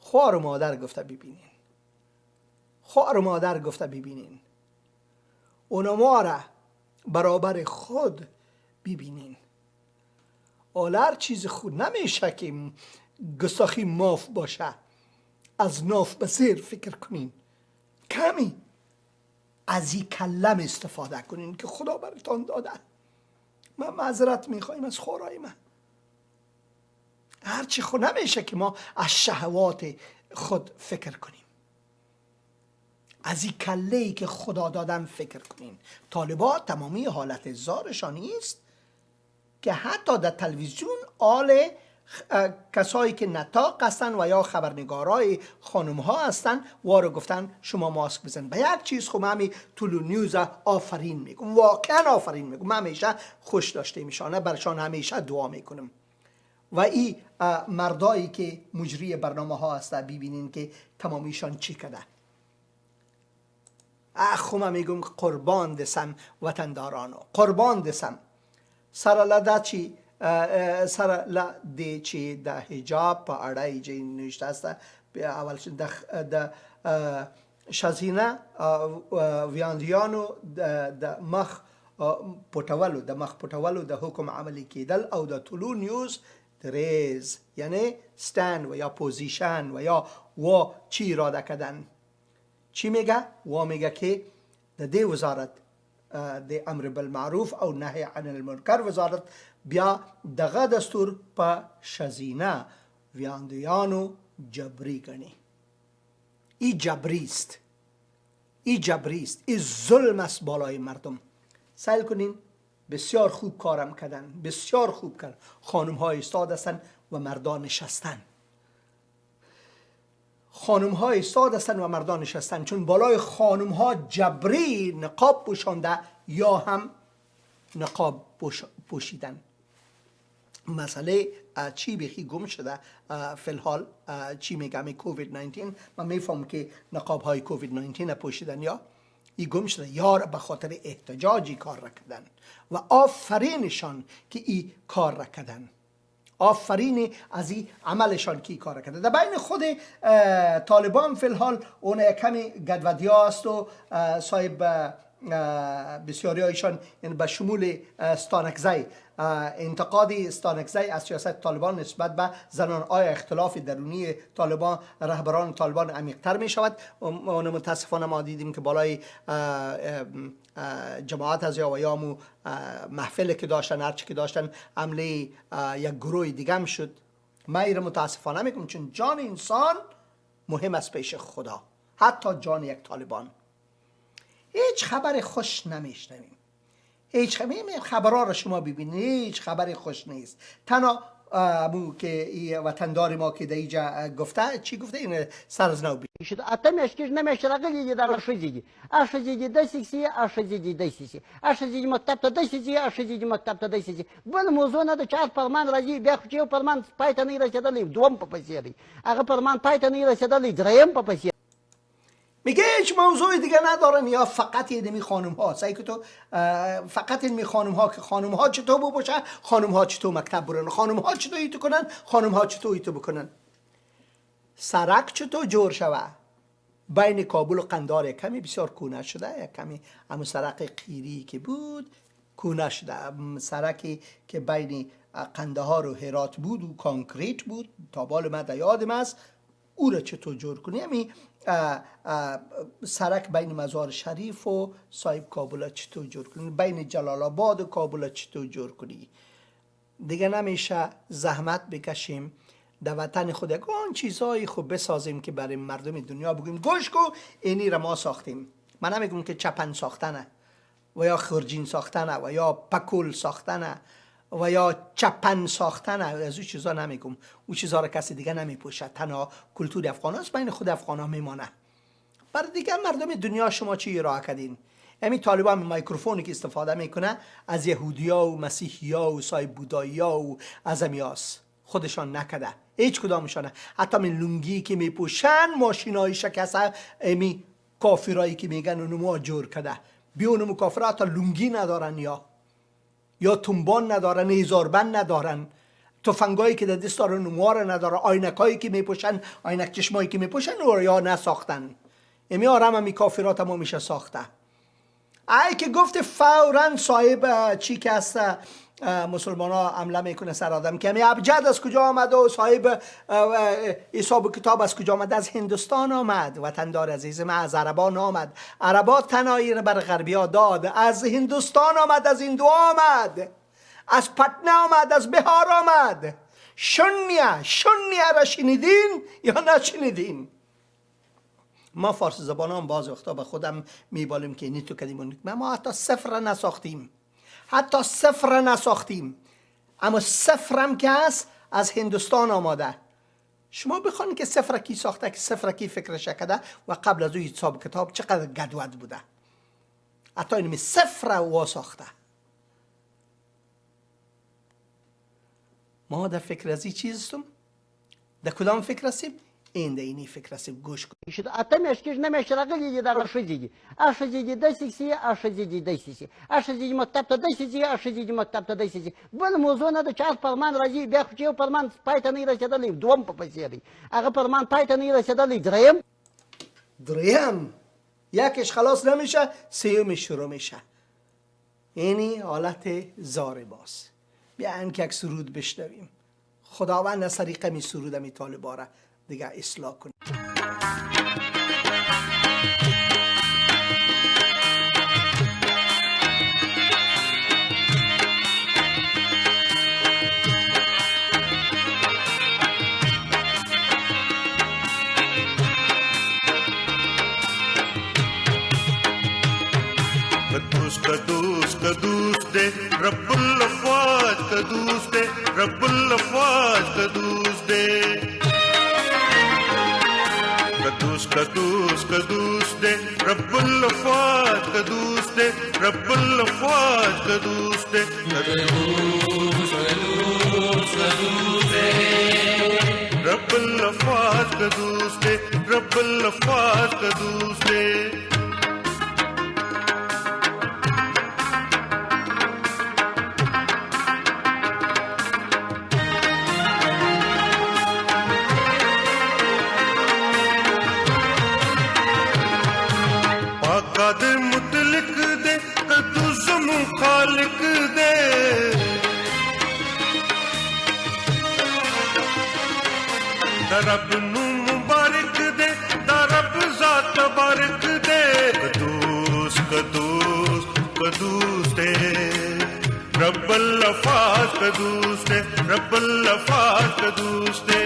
[SPEAKER 1] خوار و مادر گفته ببینین، خوار و مادر گفته ببینین. اونا ما را برابر خود ببینین. حالا هر چیز خود نمیشه که گستاخی ماف باشه. از ناف به زیر فکر کنین، کمی از این کلم استفاده کنین که خدا براتان داده. من معذرت میخوایم از خورای من. هرچی خود نمیشه که ما از شهوات خود فکر کنیم. از این کله‌ای که خدا دادن فکر کنین. طالبان تمامی حالت زارشان است که حتی در تلویزیون آل کسایی که نطاق هستن و یا خبرنگارای خانم ها هستن وارو گفتن شما ماسک بزن. به یک چیز خب همی طلو نیوز آفرین میگم، واقعا آفرین میگم. من همیشه خوش داشته میشانه، برشان همیشه دعا میکنم. و این مردایی که مجری برنامه ها هستن ببینین که تمامیشان چی کده. اخوما میگم قربان دسم وطندارانو، قربان دسم. سر لده چی سر لده چی ده حجاب پا اڑای جی نوشته است. اول ده شازینه ویاندیانو ده مخ پوتولو، ده مخ پوتولو ده حکم عملی کیدل او ده طلوع نیوز دریز، یعنی ستند و یا پوزیشن و یا و چی اراده کردن. چی میگه؟ و میگه که د دې وزارت د امر بالمعروف او نهی عن المنکر وزارت بیا دغه دستور په شزینه ویاندیانو جبری گنی. ای جبریست، ای جبریست، ای ظلم است بالای مردم. سیل کنین بسیار خوب کارم کردن، بسیار خوب کردن. خانم ها ایستاد هستن و مردان نشستن. خانم ها ایستاد هستن و مردان نشستن، چون بالای خانم ها جبری نقاب پوشانده یا هم نقاب پوشیدن. مسئله چی بخی گم شده فی الحال. چی میگم کووید 19 من میفهم که نقاب های کووید 19 پوشیدن یا ای گم شده یا به خاطر احتجاجی کار را کردن و آفرینشان که ای کار را کردن. آفرین از این عملشان کی کار کرده. در بین خود طالبان فی الحال اون کمی گدودیا است و صاحب بسیاری هایشان به شمول ستانکزی انتقاد ستانکزی از سیاست طالبان نسبت به زنان، آیا اختلاف درونی طالبان رهبران طالبان عمیق‌تر می شود؟ اون متاسفانه ما دیدیم که بالای جماعت از یا محفل که داشتن، هرچی که داشتن، عمله یک گروه دیگه هم شد. من ایره متاسفانه میگم، چون جان انسان مهم است پیش خدا، حتی جان یک طالبان. هیچ خبر خوش نمیشنویم، هیچ خبرها را شما ببینید، هیچ خبر خوش نیست. تنها که وطندار ما که دیجا گفته، چی گفته؟ این سر از نو
[SPEAKER 2] شد اتمشکش نمیشرقی در شوزیگی اشزیگی دسیسی اشزیگی دسیسی اشزیگی مطلب دسیسی اشزیگی مطلب دسیسی بل موضوع نه د چار پرمان راځي بیا خو چې پرمان پایته نه رسیدلی دوم په پسې دی هغه پرمان پایته نه رسیدلی دریم په پسې
[SPEAKER 1] میگه هیچ موضوع دیگه ندارن یا فقط یه دمی خانم ها. سعی که تو فقط این خانم ها که خانم ها چطور باشن، خانم ها چطور مکتب برن، خانم ها چطور ایتو کنن، خانم ها چطور ایتو بکنن. سرک چطور جور شوه بین کابل و قندار کمی بسیار کونه شده، یک کمی همون سرک قیری که بود کونه شده. سرکی که بین قندهار و هرات بود و کانکریت بود تا بال من یادم است، او را چطور جور کنی؟ یعنی سرک بین مزار شریف و صاحب کابل چطور جور کنی، بین جلال آباد و کابل چطور جور کنی. دیگه نمیشه زحمت بکشیم در وطن خود آن چیزایی خوب بسازیم که برای مردم دنیا بگیم گوش کو اینی را ما ساختیم. من نمیگم که چپن ساختنه و یا خرجین ساختنه و یا پکول ساختنه و یا چپن ساختن، از اون چیزا نمیگم، اون چیزا رو کسی دیگه نمیپوشه، تنها کلتور افغان هست بین خود افغان ها میمانه. برای دیگه مردم دنیا شما چی راه کردین؟ همین طالبان میکروفونی که استفاده میکنه از یهودی ها و مسیحی ها و صاحب بودایی ها و ازمیاس خودشان نکده، هیچ کدامشانه. حتی من لنگی که میپوشن ماشین های شکسته امی کافرایی که میگن اونو ما جور کده، بیونمو کافر حتی لنگی ندارن یا تنبان ندارن، ایزاربند ندارن، تفنگایی که در دست دارن نموار ندارن، آینکایی که میپوشن، آینک چشمایی که میپوشن رو یا نساختن. امی آرام همی کافرات هم میشه ساخته. ای که گفت فوراً صاحب چی که است مسلمان ها حمله میکنه سر آدم که همی ابجد از کجا آمد و صاحب حساب کتاب از کجا آمد؟ از هندوستان آمد. وطندار عزیزم از عربان آمد، عربا تنایی رو بر غربی ها داد. از هندوستان آمد، از هندو آمد، از پتنه آمد، از بهار آمد. شنیه را شنیدین یا نشنیدین؟ ما فارسی زبان هم باز وقتا به خودم میبالیم که اینی تو کدیم، ما حتی صفر نساختیم، اما صفرم که هست از هندوستان آماده. شما بخوان که صفر کی ساخته، که صفر کی فکرش کرده و قبل از او حساب کتاب چقدر گدود بوده، حتی اینمی صفر وا ساخته. ما در فکر از این چیز هستم؟ در کدام فکر هستیم؟ این ده اینی فکر هستیم. گوش کنید.
[SPEAKER 2] شد اتمشکش نمیشرقی در شوزیگی اشزیگی دسیسی اشزیگی دسیسی اشزیگی مطلب دسیسی اشزیگی مطلب دسیسی بل موضوع نه د چار پرمان راځي بیا خو چې پرمان پایته نه رسیدلی دوم په پسې دی هغه پرمان پایته نه رسیدلی
[SPEAKER 1] دریم یکش خلاص نمیشه، سیومش شروع میشه. اینی حالت زارباز. بیاین که یک سرود بشنویم. خداوند از طریق می سرود می طالبا را دیگه اصلاح کنه.
[SPEAKER 3] قدوس دے رب الافواج قدوس دے رب الافواج قدوس دے قدوس دے رب الافواج قدوس دے رب الافواج قدوس دے قدوس دے رب الافواج قدوس دے رب الافواج قدوس دے रब नू मुबारक दे दा रब ज़ात बारक दे कदूस कदूस कदूस दे रब्बल अफ़ाज़ कदूस दे रब्बल अफ़ाज़ कदूस दे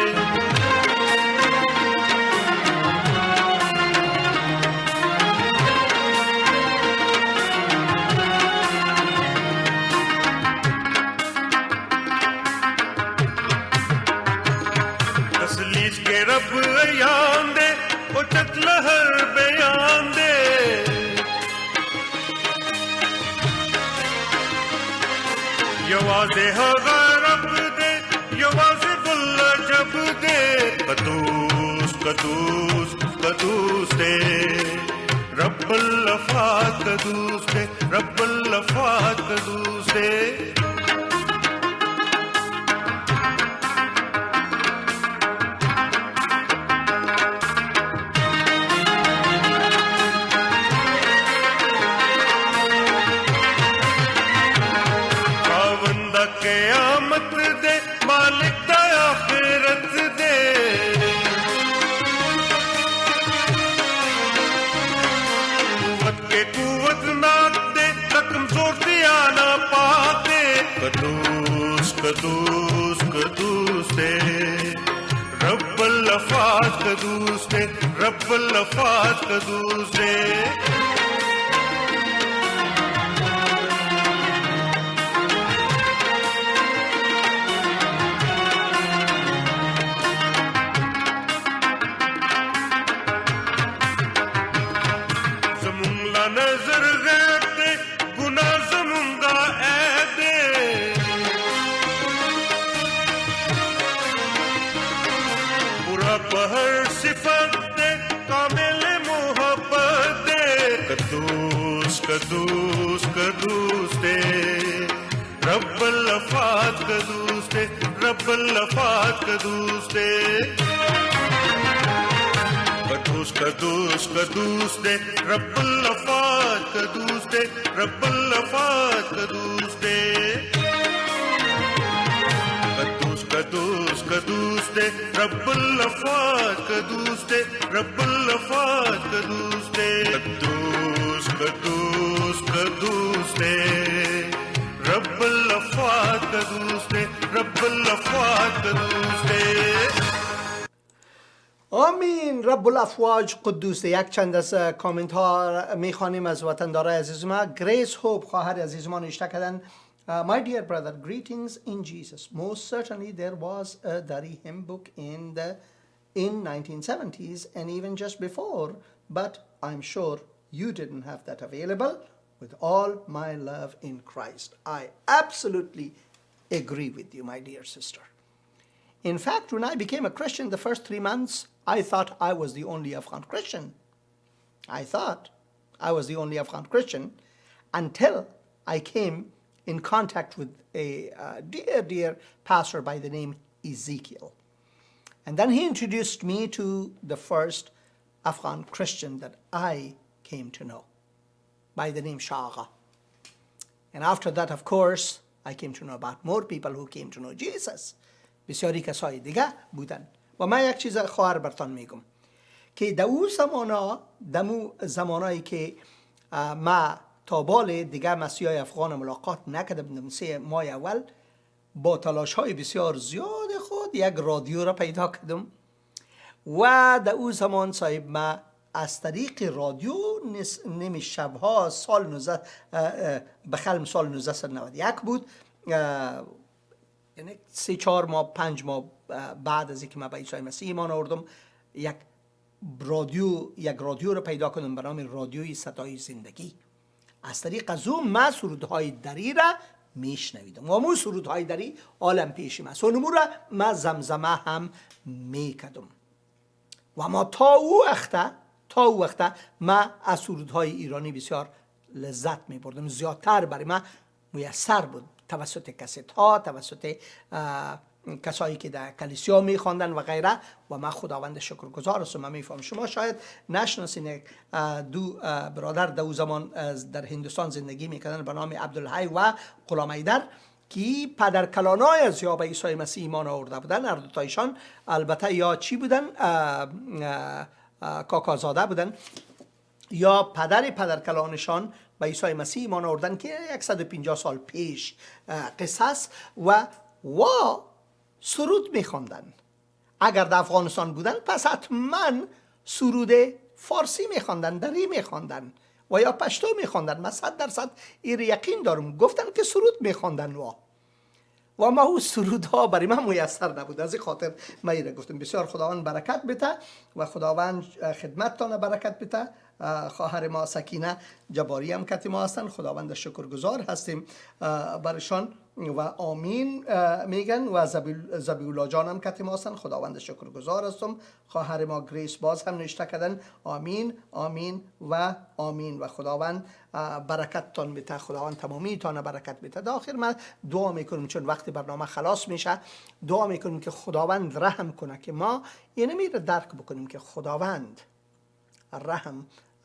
[SPEAKER 3] तसलीस के रब अयान दे ओ चतलहर बयान दे यवाज़े हगा रब दे यवाज़े बुल्ला जब दे कदूस कदूस कदूस दे रब्बल अफ़ाज़ कदूस दे रब्बल अफ़ाज़ कदूस दे क़यामत दे मालिक दा आखिरत दे कुव्वत के कुव्वत नाक दे कमज़ोर दिया ना पाते कदूस कदूस कदूस दे रब्बल अफ़ाज़ कदूस दे रब्बल अफ़ाज़ कदूस दे नजर गैब दे गुनाह ज़मुंदा ऐ दे बुरा पहर सिफत दे कामिल मोहब्बत दे कदूस कदूस कदूस दे रब्बल अफ़ाज़ कदूस दे रब्बल अफ़ाज़ कदूस दे कदूस कदूस कदूस दे रब्बल अफ़ाज़ कदूस दे रब्बल अफ़ाज़ कदूस दे कदूस कदूस कदूस दे रब्बल अफ़ाज़ कदूस दे रब्बल अफ़ाज़ कदूस दे कदूस कदूस कदूस दे रब्बल अफ़ाज़ कदूस दे रब्बल अफ़ाज़ कदूस दे
[SPEAKER 1] آمین رب الافواج قدوس. یک چند از کامنت ها میخوانیم از وطندارای عزیز ما. گریس هوب خواهر عزیز ما نوشته کردن My dear brother, greetings in Jesus. Most certainly there was a Dari hymn book in 1970s and even just before, but I'm sure you didn't have that available. With all my love in Christ. I absolutely agree with you, my dear sister. In fact, when I became a Christian the first 3 months, I thought I was the only Afghan Christian. I thought I was the only Afghan Christian until I came in contact with a dear pastor by the name Ezekiel. And then he introduced me to the first Afghan Christian that I came to know by the name Shagha. And after that, of course, I came to know about more people who came to know Jesus. بسیاری کسای دیگه بودن. و من یک چیز خواهر برتان میگم که دمو زمانایی که ما تا بال دیگه مسیحای افغان ملاقات نکردم 3 ماه اول، با تلاش های بسیار زیاد خود یک رادیو را پیدا کردم و در او زمان صاحب ما از طریق رادیو نمی شبها سال 1991 بود، یعنی 3-4 ماه 5 ماه بعد از اینکه من به عیسی مسیح ایمان آوردم، یک رادیو رو پیدا کردم به نام رادیوی صدای زندگی. از طریق از اون من سرودهای دری را میشنویدم و مو سرودهای دری عالم پیشم است و نمو را من زمزمه هم میکردم و ما تا او وقته من از سرودهای ایرانی بسیار لذت میبردم. زیادتر برای من میسر بود توسط کست ها، توسط کسایی که در کلیسا میخواندن و غیره، و من خداوند شکرگزار هستم. من میفهم شما شاید نشناسین، دو برادر در زمان در هندوستان زندگی میکردن به نام عبدالحی و غلام حیدر که پدرکلانای از یا به عیسی مسیح ایمان آورده بودن، هر دوتایشان البته یا چی بودن؟ کاکازاده بودن، یا پدرکلانشان به عیسی مسیح ایمان آوردن که 150 سال پیش قصه است و سرود میخواندن. اگر در افغانستان بودن پس حتما سرود فارسی میخواندن، دری میخواندن و یا پشتو میخواندن. من 100% این یقین دارم. گفتن که سرود میخواندن و ما او سرودها برای من میسر نبود. از این خاطر من این گفتم. بسیار خداوند برکت بده و خداوند خدمتتان برکت بده. خواهر ما سکینه جباری هم کتی ما هستن، خداوند شکرگزار هستیم برشان و آمین میگن. و زبیولا جان هم کتی ما هستن، خداوند شکرگزار هستم. خواهر ما گریس باز هم نشته کردن آمین آمین و آمین و خداوند برکت تان بده، خداوند تمامی تان برکت بده. در آخر من دعا میکنم چون وقتی برنامه خلاص میشه، دعا میکنم که خداوند رحم کنه که ما اینمی رو درک بکنیم که خداوند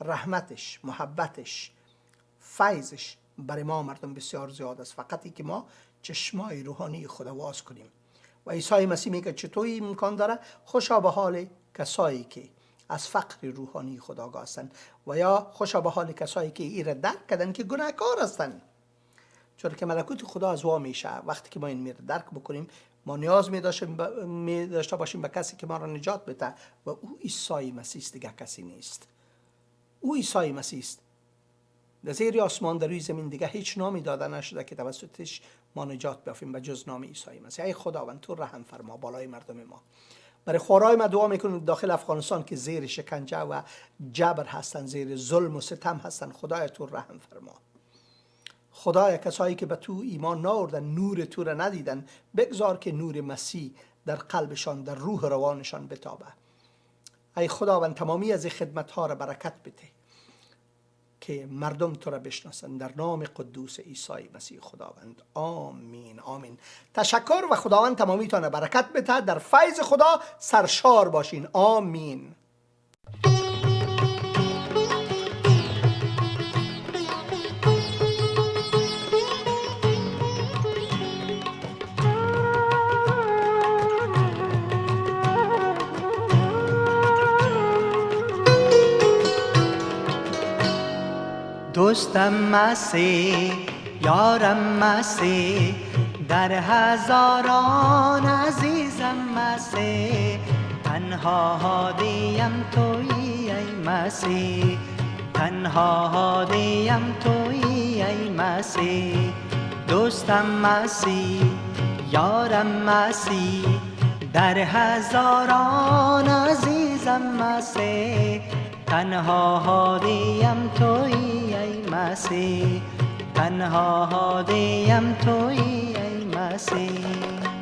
[SPEAKER 1] رحمتش، محبتش، فیضش برای ما مردم بسیار زیاد است. فقط ای که ما چشمای روحانی خدا واز کنیم. و عیسی مسیح میگه چطور امکان داره؟ خوشا به حال کسایی که از فقر روحانی خدا آگاه هستند و یا خوشا به حال کسایی که این را درک کردن که گناهکار هستند، چون که ملکوت خدا از وا میشه. وقتی که ما این میره درک بکنیم، ما نیاز می داشته باشیم به کسی که ما را نجات بده و او عیسی مسیح است، دیگه کسی نیست. او عیسی مسیح است. در زیر آسمان در روی زمین دیگه هیچ نامی داده نشده که توسطش ما نجات بیافیم به جز نام عیسی مسیح. ای خداوند تو رحم فرما بالای مردم ما. برای خورای ما دعا میکنیم داخل افغانستان که زیر شکنجه و جبر هستن، زیر ظلم و ستم هستن، خدای تو رحم فرما. خدای کسایی که به تو ایمان نآوردن، نور تو را ندیدن، بگذار که نور مسیح در قلبشان، در روح روانشان بتابه. ای خداوند تمامی از این خدمت ها را برکت بده که مردم تو را بشناسند، در نام قدوس عیسی مسیح خداوند. آمین آمین. تشکر و خداوند تمامی تان برکت بده. در فیض خدا سرشار باشین. آمین.
[SPEAKER 4] دوستم مسیح، یارم مسیح، در هزاران عزیزم مسیح، تنها هادیم تویی ای مسیح، تنها هادیم تویی ای مسیح. دوستم مسیح، یارم مسیح، در هزاران عزیزم مسیح، تنها هادیم تویی ای مسیح، تنها هادیم تویی ای مسیح.